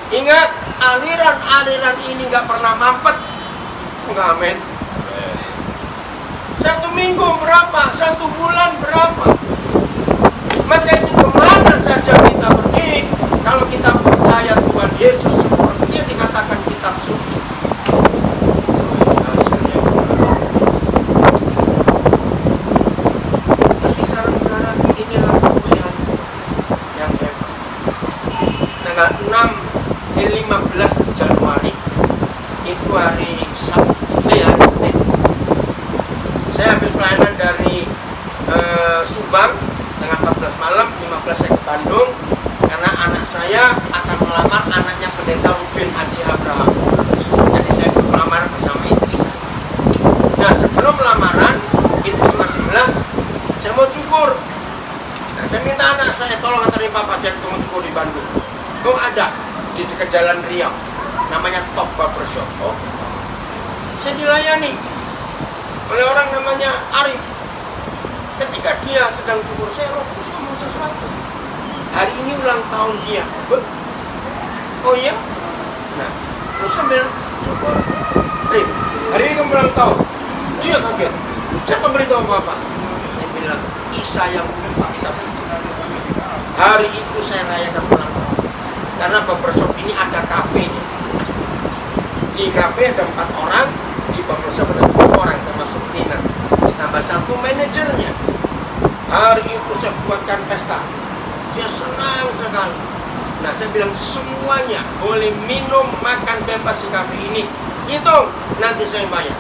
Ingat, aliran-aliran ini nggak pernah mampet. Enggak, amin. 1 minggu berapa? 1 bulan berapa? Maka itu kemana saja kita pergi, kalau kita percaya Tuhan Yesus seperti yang dikatakan kitab suci. Nanti saudara-saudara, inilah kemuliaan yang hebat. Tanggal 15 Januari itu hari Sabtu, hari Senin. Saya habis pelayanan dari Subang tanggal 14 malam, 15 saya ke Bandung karena anak saya akan melamar anaknya pendeta Ruben Adi Abraham. Jadi saya melamar bersama istri saya. Nah, sebelum lamaran itu setengah 11 saya mau cukur. Nah, saya minta anak saya tolong antarin Papa Jack mau cukur di Bandung. Oh, ada di dekat Jalan Riau, namanya Top Barbershop. Oh, saya dilayani oleh orang namanya Arif. Ketika dia sedang cukur, saya fokus ngomong sesuatu. Hari ini ulang tahun dia. Oh iya? Nah, terus saya bilang, cukur. Hari ini kamu ulang tahun. Dia kaget. Saya memberitahu Bapak. Saya bilang, Isa yang bisa kita cukur. Hari itu saya rayakan ulang tahun. Karena barbershop ini ada kafenya. Di kafe ada 4 orang, di barbershop ada 2 orang termasuk Tina. Ditambah 1 manajernya. Hari itu saya buatkan pesta. Saya senang sekali. Nah, saya bilang semuanya boleh minum, makan bebas di kafe ini. Hitung, nanti saya bayar.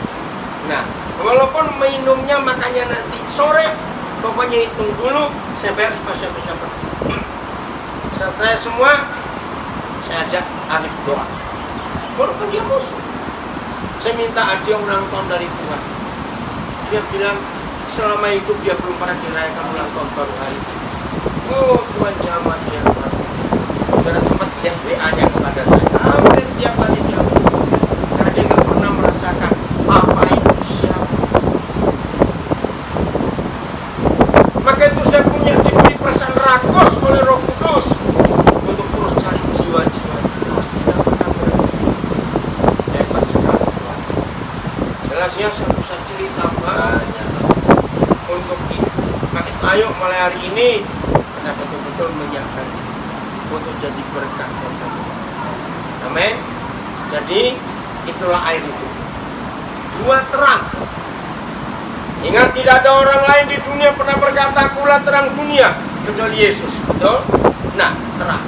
Nah, walaupun minumnya makannya nanti sore, pokoknya hitung dulu, saya bayar supaya siapa-siapa. Setelah semua, saya ajak Arif doa. Walaupun dia muslim, saya minta hadiah ulang tahun dari Tuhan. Dia bilang selama hidup dia belum pernah dirayakan ulang tahun baru hari ini. Oh, Tuhan jamah dia. Saudara sempat lihat WA-nya kepada saya. Hampir tiap hari dia. Karena dia nggak pernah merasakan apa itu siapa. Maka itu saya punya diberi perasaan rakus oleh Roh Kudus untuk terus cari jiwa-jiwa. Terus tidak pernah berhenti. Hebat sekali Tuhan. Jelasnya saya bisa cerita banyak. kita betul-betul menyiapkan untuk jadi berkat. Amin. Jadi itulah air itu. Dua terang. Ingat, tidak ada orang lain di dunia pernah berkata, akulah terang dunia, kecuali Yesus. Betul? Nah, terang.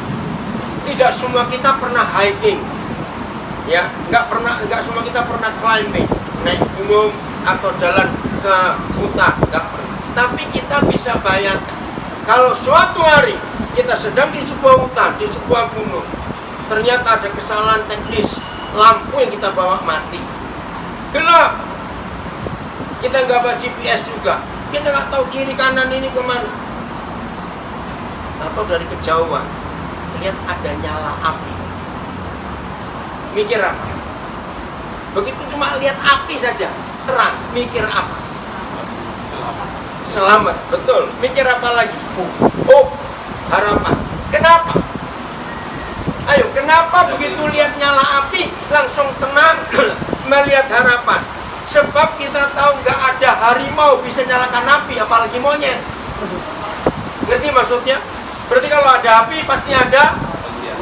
Tidak semua kita pernah hiking, ya, nggak semua kita pernah climbing, naik gunung atau jalan ke hutan, nggak pernah. Tapi kita bisa bayangkan, kalau suatu hari kita sedang di sebuah hutan, di sebuah gunung, ternyata ada kesalahan teknis, lampu yang kita bawa mati, gelap, kita nggak bawa GPS juga, kita nggak tahu kiri kanan ini kemana, atau dari kejauhan lihat ada nyala api, mikir apa? Begitu cuma lihat api saja, terang, mikir apa? Selamat, betul. Mikir apa lagi? Hope, harapan. Kenapa? Ayo, kenapa begitu lihat nyala api langsung tenang melihat harapan? Sebab kita tahu nggak ada harimau bisa nyalakan api, apalagi monyet. Ngerti maksudnya? Berarti kalau ada api pasti ada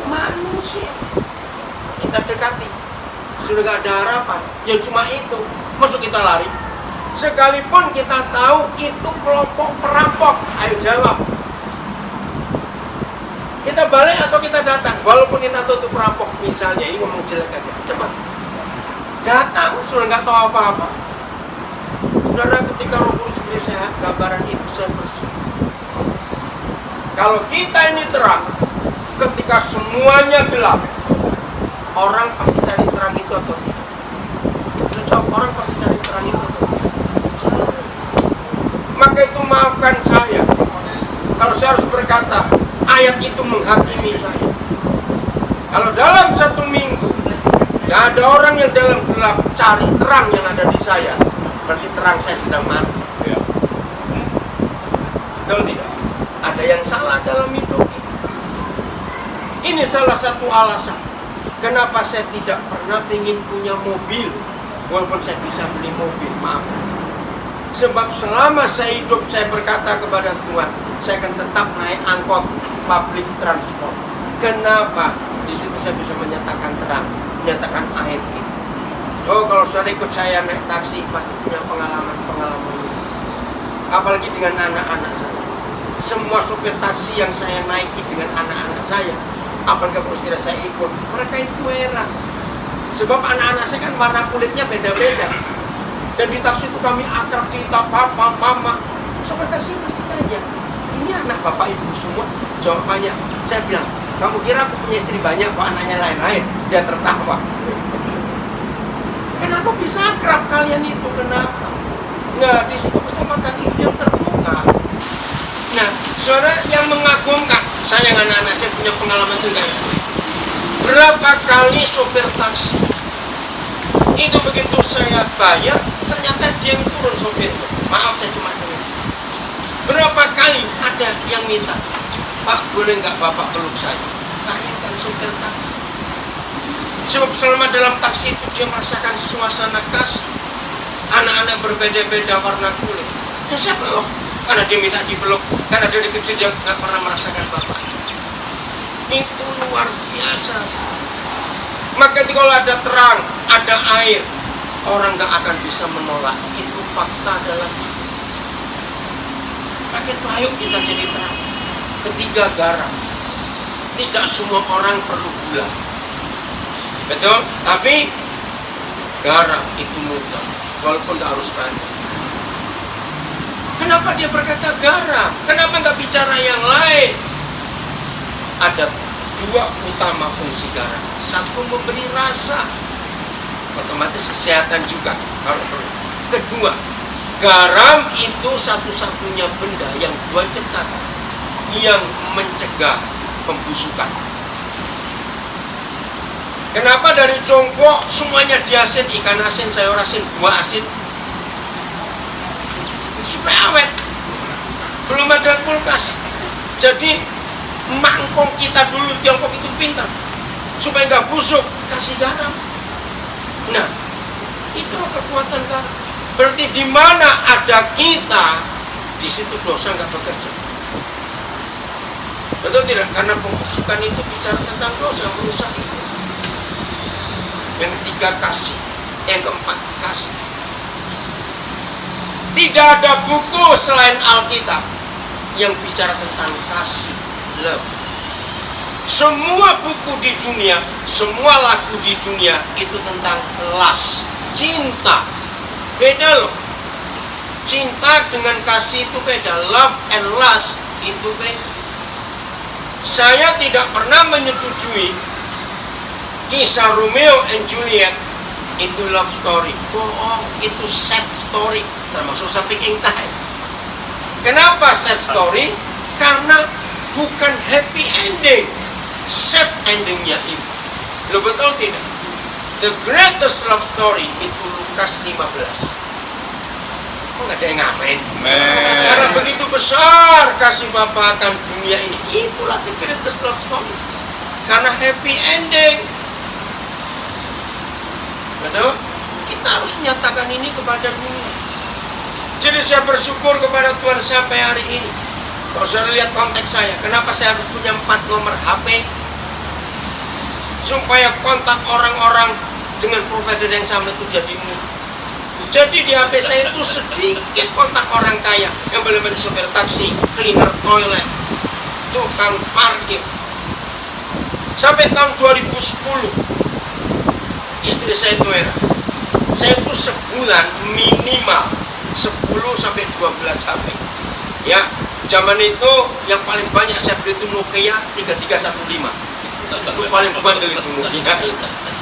manusia. Kita dekati, sudah nggak ada harapan. Ya cuma itu. Masuk kita lari. Sekalipun kita tahu itu kelompok perampok, ayo jawab. Kita balik atau kita datang? Walaupun kita tahu itu perampok, misalnya, ini ngomong jelek aja, cepat. Datang, sudah nggak tahu apa-apa. Saudara, ketika Roh Kudus beri sehat, gambaran itu saya bersih. Kalau kita ini terang, ketika semuanya gelap, orang pasti cari terang itu atau tidak? Itu jawab, orang pasti cari terang itu atau tidak? Maka itu maafkan saya kalau saya harus berkata, ayat itu menghakimi saya. Kalau dalam satu minggu gak ada orang yang dalam gelap cari terang yang ada di saya, berarti terang saya sedang mati. Betul tidak? Ada yang salah dalam hidup ini. Ini salah satu alasan kenapa saya tidak pernah ingin punya mobil, walaupun saya bisa beli mobil, maaf. Sebab selama saya hidup, saya berkata kepada Tuhan, saya akan tetap naik angkot public transport. Kenapa? Di situ saya bisa menyatakan terang, menyatakan air itu. Oh, kalau saudara ikut saya naik taksi, pasti punya pengalaman ini. Apalagi dengan anak-anak saya. Semua sopir taksi yang saya naiki dengan anak-anak saya, apalagi kalau tidak saya ikut, mereka itu heran. Sebab anak-anak saya kan warna kulitnya beda-beda. Dan di taksi itu kami akrab, cerita papa, mama. Sopir taksi pasti tanya, ini anak bapak ibu semua? Jawabannya, saya bilang, kamu kira aku punya istri banyak, kok anaknya lain-lain? Dia tertawa. Kenapa bisa akrab kalian itu? Kenapa? Nah, di situ kesempatan itu yang terbuka. Nah, saudara yang mengagumkan, saya dengan anak saya punya pengalaman itu enggak? Berapa kali sopir taksi itu begitu saya bayar, ternyata dia yang turun sopirnya. Maaf, saya cuma cerita. Berapa kali ada yang minta, Pak, boleh nggak Bapak peluk saya? Bayangkan sopir taksi. Sebab selama dalam taksi itu dia merasakan suasana kasih. Anak-anak berbeda-beda warna kulit. Ya saya peluk, karena dia minta dipeluk, karena dari kecil dia nggak pernah merasakan Bapak. Itu luar biasa. Maka kalau ada terang, ada air, orang gak akan bisa menolak. Itu fakta dalam hidup. Maka itu ayo kita jadi terang. Ketiga, garam. Tidak semua orang perlu gula. Betul? Tapi garam itu mudah, walaupun gak harus banyak. Kenapa dia berkata garam? Kenapa gak bicara yang lain? Ada dua utama fungsi garam. Satu, memberi rasa, otomatis kesehatan juga kalau perlu. Kedua, garam itu satu-satunya benda yang dua ciptakan yang mencegah pembusukan. Kenapa dari jongkok semuanya diasin, ikan asin, sayur asin, buah asin? Supaya awet. Belum ada kulkas. Jadi mangkok kita dulu Tiongkok itu pintar, supaya nggak busuk, kasih garam. Nah, itu kekuatan garam. Berarti di mana ada kita, di situ dosa nggak bekerja. Betul tidak? Karena pembusukan itu bicara tentang dosa yang merusak hidup. Yang ketiga kasih. Yang keempat kasih. Tidak ada buku selain Alkitab yang bicara tentang kasih, love. Semua buku di dunia, semua lagu di dunia itu tentang lust, cinta. Beda loh. Cinta dengan kasih itu beda. Love and lust itu beda. Saya tidak pernah menyetujui kisah Romeo and Juliet itu love story. Bohong, itu sad story, termasuk Samping Time. Kenapa sad story? Karena bukan happy ending, sad endingnya itu. Lo betul tidak? The greatest love story itu Lukas 15. Kok nggak ada yang ngamen? Karena begitu besar kasih Bapa akan dunia ini. Itulah the greatest love story. Karena happy ending. Betul? Kita harus menyatakan ini kepada dunia. Jadi saya bersyukur kepada Tuhan sampai hari ini. Kalau saudara lihat konteks saya, kenapa saya harus punya 4 nomor HP? Supaya kontak orang-orang dengan provider yang sama itu jadi mudah. Jadi di HP saya itu sedikit kontak orang kaya yang boleh menjadi sopir taksi, cleaner toilet, tukang parkir. Sampai tahun 2010, istri saya itu era. Saya itu sebulan minimal 10 sampai 12 HP. Ya, zaman itu yang paling banyak saya beli itu Nokia 3315. Itu paling bandel itu Nokia.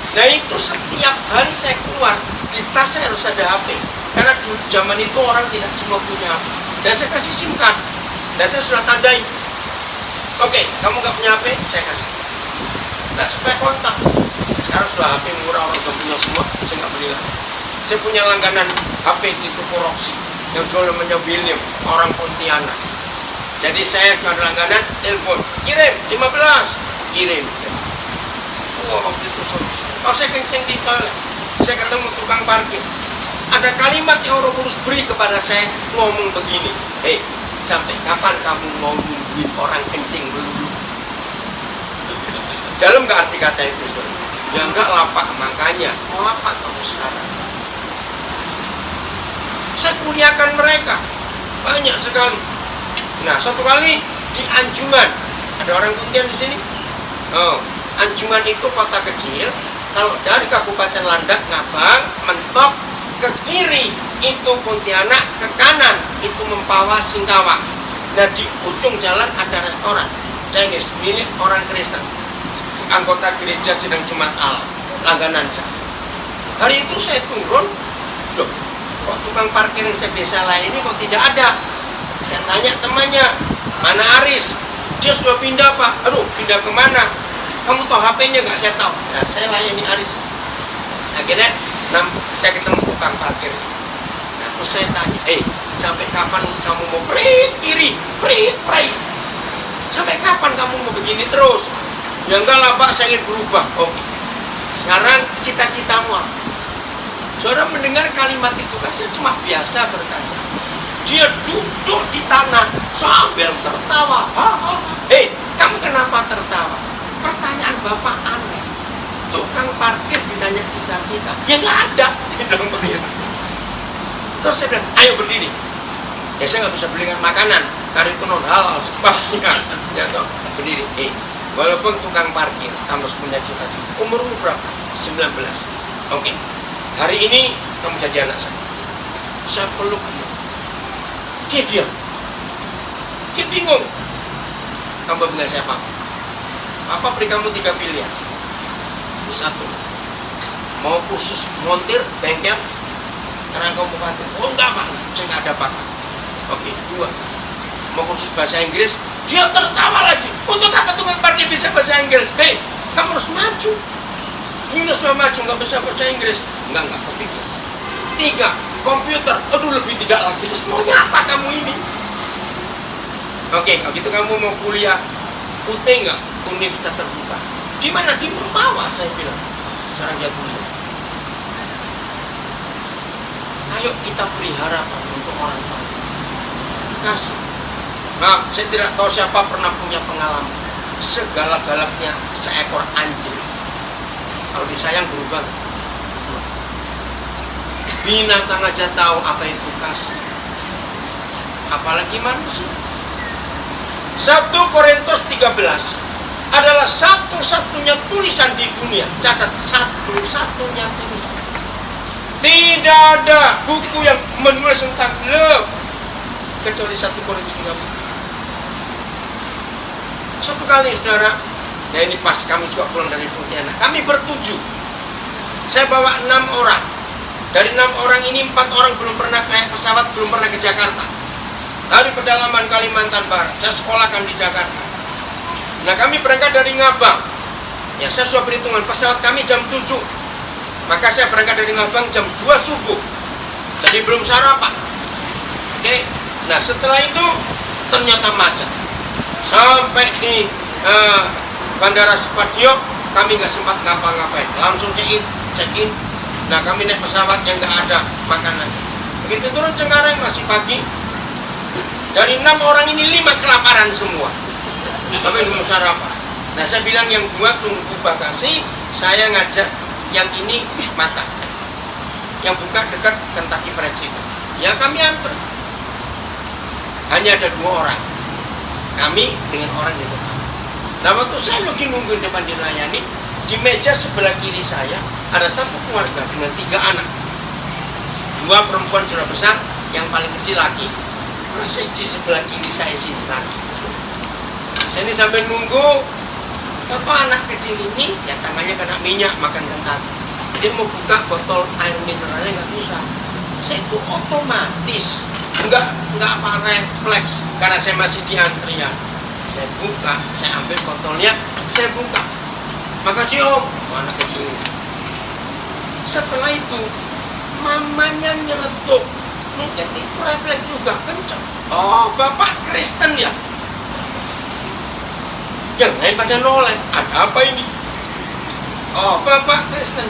Nah itu setiap hari saya keluar di tas saya harus ada HP. Karena zaman itu orang tidak semua punya HP. Dan saya kasih SIM card. Dan saya sudah tandai. Oke, kamu nggak punya HP, saya kasih. Nah supaya kontak. Sekarang sudah HP murah, orang sudah punya semua, saya nggak beli lagi. Saya punya langganan HP di toko Roxy yang jual namanya William, orang Pontianak. Jadi saya sudah ada langganan, telepon, kirim 15, kirim. Wah, waktu itu kalau saya kencing di toilet, saya ketemu tukang parkir. Ada kalimat yang orang Kudus beri kepada saya, ngomong begini, hei, sampai kapan kamu mau nungguin orang kencing dulu? Dalam nggak arti kata itu, saudara? Ya enggak lapak, makanya mau apa kamu sekarang? Saya kuliahkan mereka banyak sekali. Nah, suatu kali di Anjungan, ada orang Pontianak di sini. Oh, Anjungan itu kota kecil. Kalau dari Kabupaten Landak, Ngabang, mentok ke kiri itu Pontianak, ke kanan itu Mempawah, Singkawang. Nah, di ujung jalan ada restoran Chinese milik orang Kristen. Anggota gereja sedang Jumat Alam, langganan saya. Hari itu saya turun, loh, kok tukang parkir yang saya biasa layani kok tidak ada? Saya tanya temannya, mana Aris? Dia sudah pindah Pak. Aduh, pindah kemana? Kamu tahu HP-nya nggak? Saya tahu. Nah, saya layani Aris. Akhirnya, saya ketemu tukang parkir. Nah, terus saya tanya, sampai kapan kamu mau prit kiri, prit. Sampai kapan kamu mau begini terus? Ya enggak lah Pak, saya ingin berubah. Oke. Sekarang cita-citamu apa? Saudara mendengar kalimat itu kan saya cuma biasa berkata. Dia duduk di tanah sambil tertawa. Hei, kamu kenapa tertawa? Pertanyaan Bapak aneh. Tukang parkir ditanya cita-cita. Ya nggak ada. Dia bilang begitu. Terus saya bilang, ayo berdiri. Ya saya nggak bisa belikan makanan karena itu non halal sebabnya. Ya toh, berdiri. Walaupun tukang parkir, kamu harus punya cita-cita. Umurmu berapa? 19. Oke. Hari ini kamu jadi anak saya. Saya peluk dia. Dia diam. Dia bingung. Kamu bilang saya Papa. Papa beri kamu 3 pilihan. 1. Mau kursus montir bengkel karena kamu khawatir. Oh enggak Pak, saya nggak ada Pak. Oke. 2. Mau kursus bahasa Inggris. Dia tertawa lagi. Untuk apa tukang parkir bisa bahasa Inggris? Hei, kamu harus maju. Dunia sudah maju, nggak bisa bahasa Inggris. Enggak berpikir. 3. Komputer. Aduh, lebih tidak lagi. Terus maunya apa kamu ini? Oke, kalau gitu kamu mau kuliah UT nggak? Universitas Terbuka. Di mana? Di Mempawah, saya bilang. Sekarang dia kuliah. Ayo kita beri harapan untuk orang tua. Kasih. Maaf, saya tidak tahu siapa pernah punya pengalaman. Segalak-galaknya seekor anjing. Kalau disayang berubah. Binatang aja tahu apa itu kasih. Apalagi manusia. 1 Korintus 13 adalah satu-satunya tulisan di dunia. Catat, satu-satunya tulisan. Tidak ada buku yang menulis tentang love kecuali 1 Korintus 13. Suatu kali saudara, ya ini pas kami juga pulang dari Pontianak, kami bertujuh. Saya bawa 6 orang. Dari 6 orang ini 4 orang belum pernah naik pesawat, belum pernah ke Jakarta. Dari pedalaman Kalimantan Barat. Saya sekolahkan di Jakarta. Nah, kami berangkat dari Ngabang. Ya, saya sudah perhitungan pesawat kami jam 7. Maka saya berangkat dari Ngabang jam 2 subuh. Jadi belum sarapan. Oke. Nah, setelah itu ternyata macet. Sampai di Bandara Supadio kami nggak sempat ngapa-ngapain. Langsung check-in. Nah, kami naik pesawat yang nggak ada makanan. Begitu turun Cengkareng masih pagi. Dari 6 orang ini 5 kelaparan semua. Tapi belum sarapan. Nah, saya bilang yang 2 tunggu bagasi, saya ngajak yang ini makan. Yang buka dekat Kentucky Fried Chicken. Ya kami antar. Hanya ada 2 orang. Kami dengan orang di depan. Nah, waktu saya lagi nunggu di depan dilayani, di meja sebelah kiri saya ada satu keluarga dengan 3 anak. 2 perempuan sudah besar, yang paling kecil laki. Persis di sebelah kiri saya sini laki. Saya ini sambil nunggu, apa anak kecil ini, ya tangannya kena minyak makan Kentucky. Dia mau buka botol air mineralnya nggak bisa. Saya itu otomatis, nggak apa refleks, karena saya masih di antrian. Saya buka, saya ambil botolnya, saya buka. Makasih om, anak kecil ini. Setelah itu, mamanya nyeletuk. Jadi refleks juga kencang. Oh, bapak Kristen ya? Yang lain pada noleh. Ada apa ini? Oh, bapak Kristen.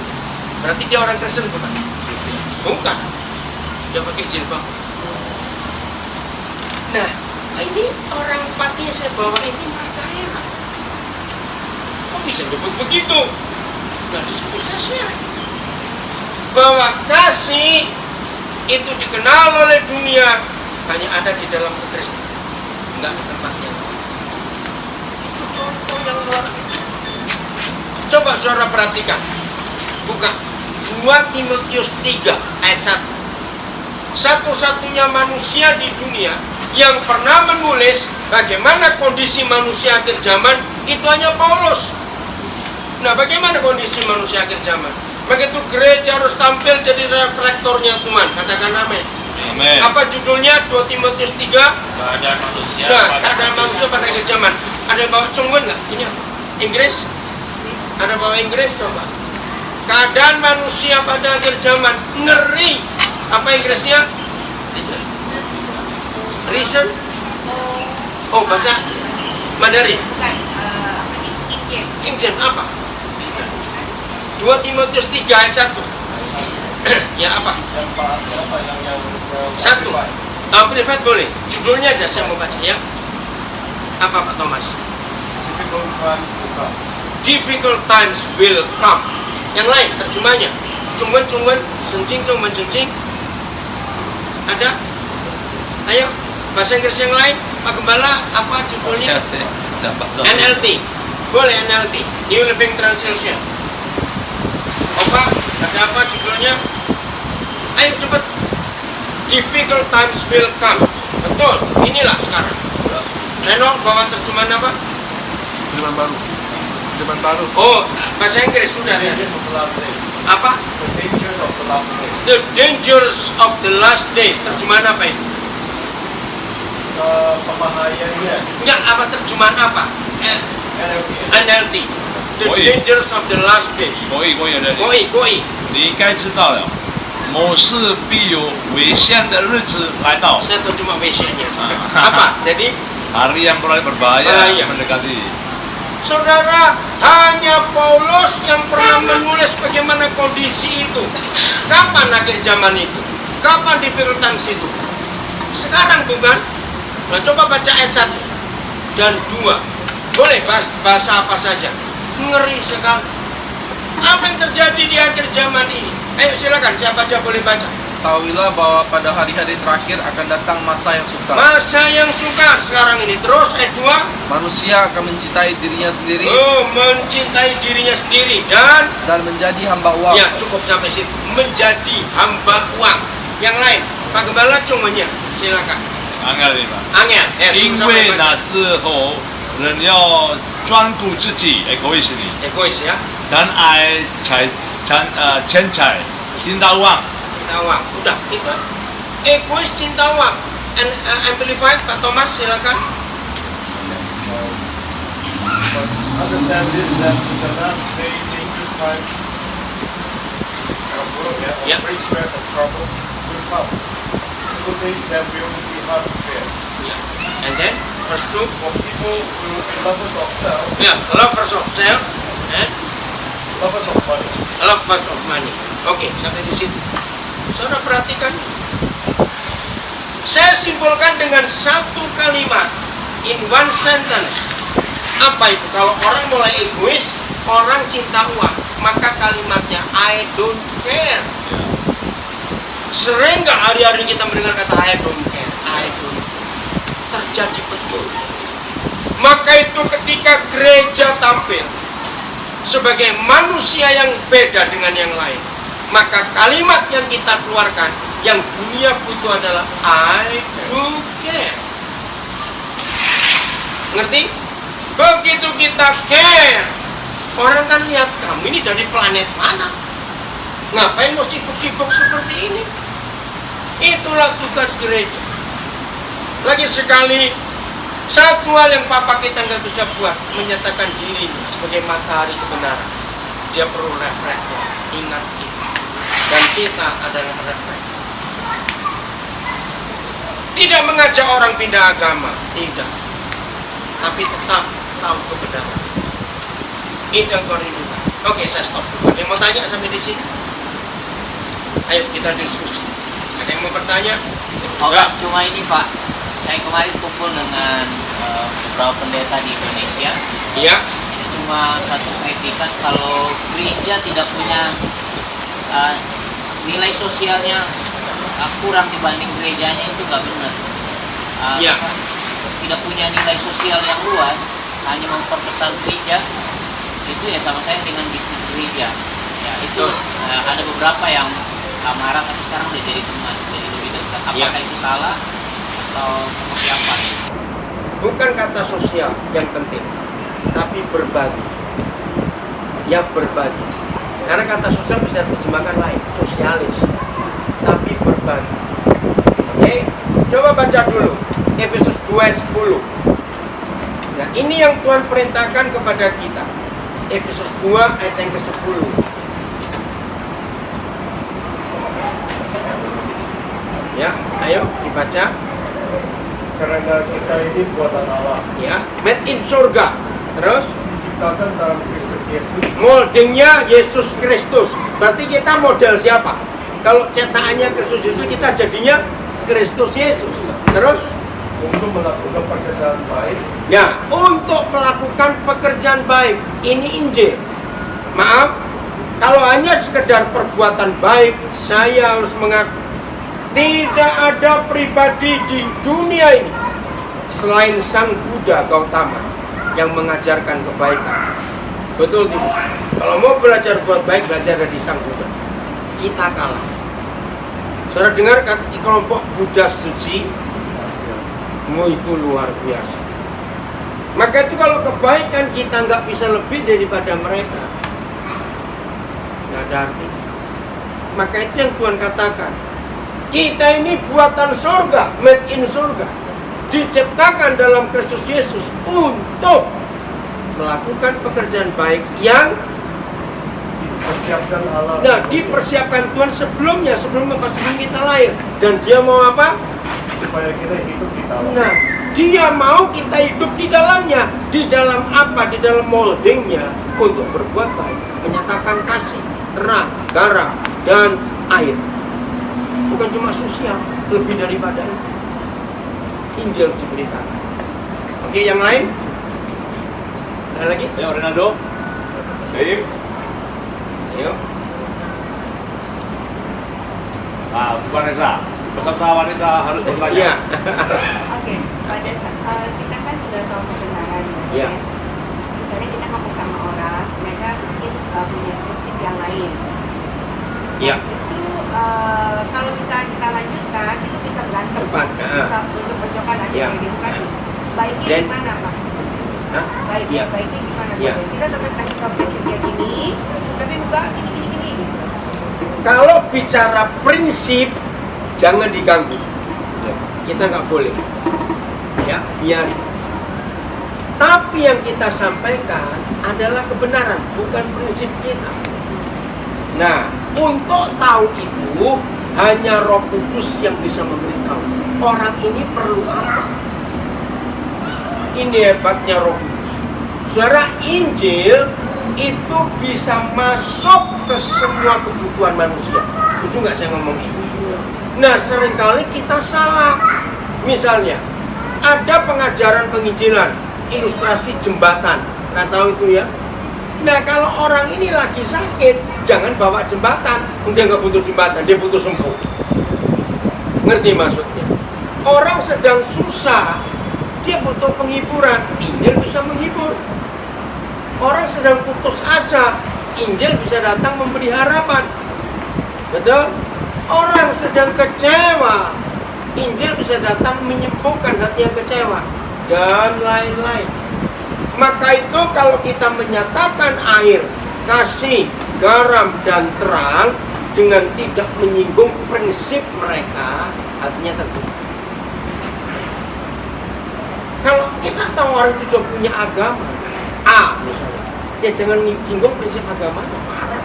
Berarti dia orang Kristen bukan? Bukan. Dia pakai jilbab. Nah, ini orang pati yang saya bawa ini mereka heran. Kok bisa nyebut begitu? Nah, disitu saya share bahwa kasih itu dikenal oleh dunia hanya ada di dalam kekristenan, enggak di tempat yang lain. Itu contoh yang luar biasa. Coba saudara perhatikan, buka 2 Timotius 3 ayat 1. Satu-satunya manusia di dunia yang pernah menulis bagaimana kondisi manusia akhir zaman itu hanya Paulus. Nah, bagaimana kondisi manusia akhir zaman? Begitu gereja harus tampil jadi reflektornya Tuhan. Katakan amin. Amin. Apa judulnya? 2 Timotius 3. Keadaan manusia. Nah, keadaan manusia pada akhir zaman. Ada yang bawa Cungwen nggak? Ini apa? Inggris? Ada bawa Inggris coba. Keadaan manusia pada akhir zaman. Ngeri. Apa Inggrisnya? Reason? Oh, bahasa Mandarin? Bukan, King James apa? 2 Timotius 3 ayat 1. Ya apa? Yang Pak, apa yang 1. Privat boleh. Judulnya aja saya mau baca ya. Apa Pak Thomas? Difficult times to come. Difficult times will come. Yang lain terjemahnya. Cungwen, sencing, sencing. Ada? Ayo, bahasa Inggris yang lain. Pak Gembala, apa judulnya? NLT. Boleh NLT. New Living Translation. Opa, ada apa judulnya? Ayo cepat. Difficult times will come. Betul, inilah sekarang. Renol bawa terjemahan apa? Zaman baru. Oh, bahasa Inggris sudah. The dangers of the last days. Apa? The dangers of the last days. The dangers of the last days. Terjemahan apa ini? Pembahayaannya. Enggak, apa terjemahan apa? NLT. NLT. The Oi. dangers of the last days. 所以我有的， Koi. 你应该知道了，某事必有危险的日子来到， Saya tahu cuma WC-nya. Ah. Apa? Jadi, hari yang mulai berbahaya Bahaya. mendekati. saudara, hanya Paulus yang pernah menulis bagaimana kondisi itu. Kapan akhir zaman itu? Kapan difficult times itu? Sekarang bukan? Nah, coba baca ayat 1 dan 2. Boleh bahasa apa saja. Ngeri sekali. Apa yang terjadi di akhir zaman ini? Ayo silakan, siapa aja boleh baca. Ketahuilah bahwa pada hari-hari terakhir akan datang masa yang sukar. Masa yang sukar sekarang ini. Terus ayat 2. Manusia akan mencintai dirinya sendiri Mencintai dirinya sendiri dan menjadi hamba uang. ya, cukup sampai situ. Menjadi hamba uang. Yang lain, Pak Gembala cumanya. Silakan. 安安对吧？ Angel. 因为那时候人要专顾自己 egoism， egois ya. dan爱钱财，cinta uang。 Cinta uang. Udah, itu. Egois, cinta uang. Amplified, Pak Thomas, silakan. But understand this, that in the last day, dangerous times Yeah. great stress and trouble will come. Good days that will be hard to bear. And then, verse 2. For people will be lovers of self, Ya, lovers of self and lovers of money. lovers of money. Oke, sampai di situ. Saudara perhatikan. Saya simpulkan dengan satu kalimat, in one sentence. Apa itu? Kalau orang mulai egois, orang cinta uang, maka kalimatnya I don't care. Sering nggak hari-hari kita mendengar kata I don't care, I don't care. Terjadi betul. Maka itu ketika gereja tampil sebagai manusia yang beda dengan yang lain, maka kalimat yang kita keluarkan, yang dunia butuh adalah I do care. Ngerti? Begitu kita care, orang kan lihat kamu ini dari planet mana? Ngapain mau sibuk-sibuk seperti ini? Itulah tugas gereja. Lagi sekali, satu hal yang papa kita nggak bisa buat, menyatakan dirinya sebagai matahari kebenaran. Dia perlu reflektor. Ingat itu. Dan kita adalah reflektor. Tidak mengajak orang pindah agama, tidak. Tapi tetap tahu kebenaran. Itu yang kau rindukan. Oke, saya stop dulu. Ada yang mau tanya sampai di sini? Ayo kita diskusi. Ada yang mau bertanya? Enggak, cuma ini Pak. Saya kemarin kumpul dengan beberapa pendeta di Indonesia. Iya. Cuma satu kritikan, kalau gereja tidak punya nilai sosialnya kurang dibanding gerejanya, itu nggak benar. Iya. Tidak punya nilai sosial yang luas, hanya memperbesar gereja, itu ya sama saya dengan bisnis gereja. Ya itu ada beberapa yang marah, tapi sekarang udah jadi teman, jadi lebih dekat. Apakah itu salah atau seperti apa? Bukan kata sosial yang penting, tapi berbagi. Ya, berbagi. Karena kata sosial bisa diterjemahkan lain, sosialis. Tapi berbagi. Oke, coba baca dulu Efesus 2:10. Nah, ini yang Tuhan perintahkan kepada kita. Efesus 2 ayat yang ke-10. Ya, ayo dibaca. Karena kita ini buatan Allah, Ya, made in surga. Terus diciptakan dalam Kristus Yesus moldingnya Yesus Kristus. Berarti kita model siapa? Kalau cetakannya Kristus Yesus, kita jadinya Kristus Yesus. Terus untuk melakukan pekerjaan baik. ya, untuk melakukan pekerjaan baik. Ini Injil. Maaf, kalau hanya sekedar perbuatan baik, saya harus mengaku tidak ada pribadi di dunia ini selain Sang Buddha Gautama yang mengajarkan kebaikan. Betul tidak? Kalau mau belajar buat baik, belajar dari Sang Buddha. Kita kalah. Saudara dengar di kelompok Buddha suci, itu luar biasa. Maka itu kalau kebaikan kita nggak bisa lebih daripada mereka, nggak ada arti. Maka itu yang Tuhan katakan. Kita ini buatan surga, made in surga, diciptakan dalam Kristus Yesus untuk melakukan pekerjaan baik yang Dipersiapkan Allah. nah, dipersiapkan Tuhan sebelum kita lahir. Dan Dia mau apa? Supaya kita hidup di dalam. Nah, Dia mau kita hidup di dalamnya. Di dalam apa? Di dalam moldingnya untuk berbuat baik, menyatakan kasih, terang, garam, dan air. Bukan cuma sosial, lebih daripada itu. Injil harus diberitakan. Oke, yang lain? Ada lagi? Ayo Ronaldo. Baik. Ayo. Ah, Vanessa. Peserta wanita harus bertanya. Iya. Oke, pada saat kita kan sudah tahu kebenaran Iya. ya. Misalnya kita ngomong sama orang, mereka mungkin punya prinsip yang lain. Iya. Itu kalau misalnya kita lanjutkan, itu bisa berantem, Depan, bisa bentuk-bentukan aja Iya. kayak gitu kan. Baiknya Dan- gimana Pak? Hah? Baiknya, Iya. baiknya gimana? Iya. Kita tetap kasih tau prinsipnya gini, tapi buka gini gitu. Kalau bicara prinsip, jangan diganggu. Kita nggak boleh. Ya, biarin. Tapi yang kita sampaikan adalah kebenaran, bukan prinsip kita. Nah, untuk tahu itu hanya Roh Kudus yang bisa memberitahu orang ini perlu apa. Ini hebatnya Roh Kudus. Saudara, Injil itu bisa masuk ke semua kebutuhan manusia. Setuju nggak saya ngomong ini? Nah, seringkali kita salah. Misalnya, ada pengajaran penginjilan, ilustrasi jembatan. Nggak tahu itu ya? Nah, kalau orang ini lagi sakit, jangan bawa jembatan. Dia nggak butuh jembatan, dia butuh sembuh. Ngerti maksudnya? Orang sedang susah, dia butuh penghiburan. Injil bisa menghibur. Orang sedang putus asa, Injil bisa datang memberi harapan. Betul? Orang sedang kecewa, Injil bisa datang menyembuhkan hati yang kecewa, dan lain-lain. Maka itu kalau kita menyatakan air, kasih, garam, dan terang dengan tidak menyinggung prinsip mereka, artinya terbuka. Kalau kita tahu orang itu sudah punya agama, A misalnya, ya jangan menyinggung prinsip agama, marah.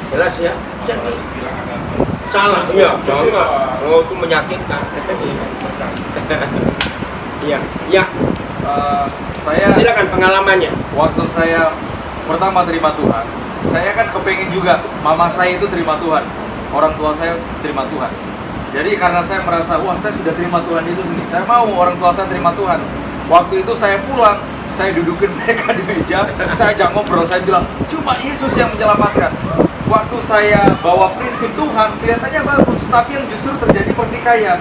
Jelas ya? Jadi salah, iya, jangan. Oh, itu menyakitkan. Iya, iya. Saya Silakan pengalamannya. waktu saya pertama terima Tuhan, saya kan kepengen juga mama saya itu terima Tuhan, orang tua saya terima Tuhan. Jadi karena saya merasa, wah saya sudah terima Tuhan itu sendiri, saya mau orang tua saya terima Tuhan. Waktu itu saya pulang, saya dudukin mereka di meja, saya ajak ngobrol, saya bilang, cuma Yesus yang menyelamatkan. Waktu saya bawa prinsip Tuhan, kelihatannya bagus, tapi yang justru terjadi pertikaian.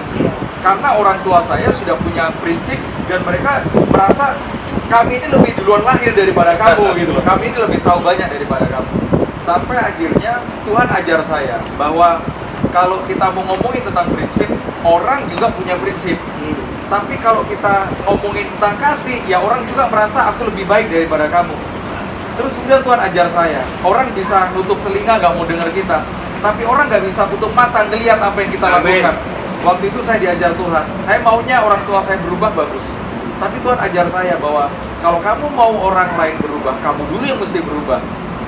Karena orang tua saya sudah punya prinsip dan mereka merasa kami ini lebih duluan lahir daripada kamu gitu loh. Kami ini lebih tahu banyak daripada kamu. Sampai akhirnya Tuhan ajar saya bahwa kalau kita mau ngomongin tentang prinsip, orang juga punya prinsip. Tapi kalau kita ngomongin tentang kasih, ya orang juga merasa aku lebih baik daripada kamu. Terus kemudian Tuhan ajar saya, orang bisa nutup telinga nggak mau dengar kita, tapi orang nggak bisa tutup mata ngelihat apa yang kita Amin. lakukan. Waktu itu saya diajar Tuhan, saya maunya orang tua saya berubah bagus, tapi Tuhan ajar saya bahwa kalau kamu mau orang lain berubah, kamu dulu yang mesti berubah.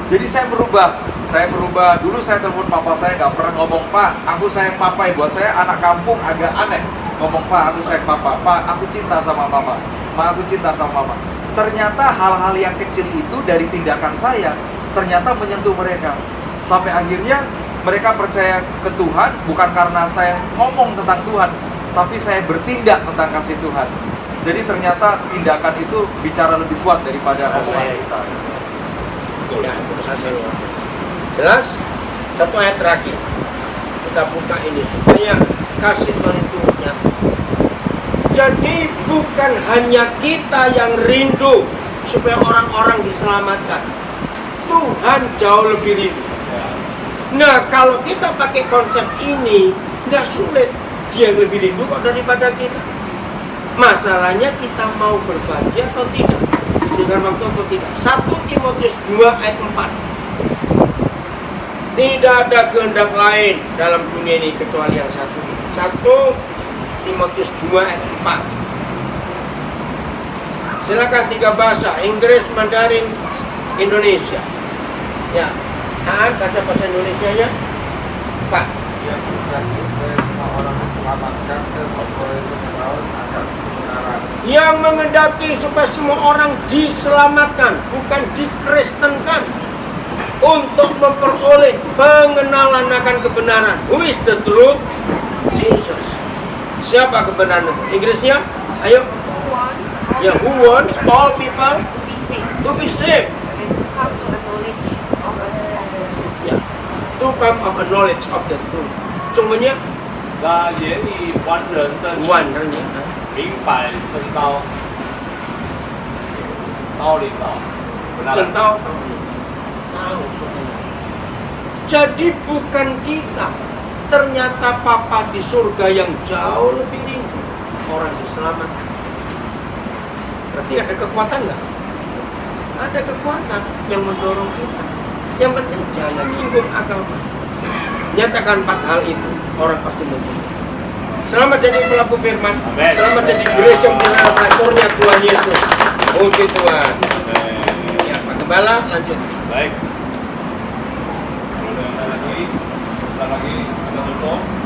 Jadi saya berubah. Dulu saya telepon papa saya, nggak pernah ngomong Pak, aku sayang papa. Buat saya anak kampung agak aneh ngomong Pak, aku sayang papa, Pak, aku cinta sama mama, Ma, aku cinta sama mama. Ternyata hal-hal yang kecil itu dari tindakan saya ternyata menyentuh mereka. Sampai akhirnya mereka percaya ke Tuhan bukan karena saya ngomong tentang Tuhan, tapi saya bertindak tentang kasih Tuhan. Jadi ternyata tindakan itu bicara lebih kuat daripada omongan kita. Ya, itu pesan saya luar biasa. Jelas? Satu ayat terakhir. Kita buka ini supaya kasih Tuhan itu nyata. Jadi bukan hanya kita yang rindu supaya orang-orang diselamatkan. Tuhan jauh lebih rindu. Nah, kalau kita pakai konsep ini, nggak sulit. Dia yang lebih rindu kok daripada kita. Masalahnya kita mau berbagi atau tidak. Dengan waktu atau tidak. 1 Timotius 2 ayat 4. Tidak ada kehendak lain dalam dunia ini kecuali yang satu. 1 Timotius 2 ayat 4. Silakan 3 bahasa, Inggris, Mandarin, Indonesia. Ya, Aan baca bahasa Indonesianya, Pak. Yang berarti supaya semua orang diselamatkan dan memperoleh pengetahuan akan kebenaran. Yang mengendaki supaya semua orang diselamatkan, bukan dikristenkan, untuk memperoleh pengenalan akan kebenaran. Who is the truth? Jesus. Siapa kebenaran itu? Inggrisnya? Ayo. Who wants all Ya, who wants all people to be saved to be saved? and to come to a knowledge of the truth. Ya. To come of a knowledge of the truth. 中文呢？那也以完人的万人呢？明白真道，道理道，benar. Tahu. Tahu. Jadi bukan kita. Ternyata Papa di surga yang jauh lebih tinggi. Orang diselamatkan. Berarti ada kekuatan nggak? Ada kekuatan yang mendorong kita. Yang penting jangan singgung agama. Nyatakan 4 hal itu, orang pasti mungkin. Selamat jadi pelaku firman. Amin. Selamat jadi gereja operatornya Tuhan Yesus. Puji Tuhan. Ya, Pak Gembala lanjut. Baik. Ada lagi, ada tutup.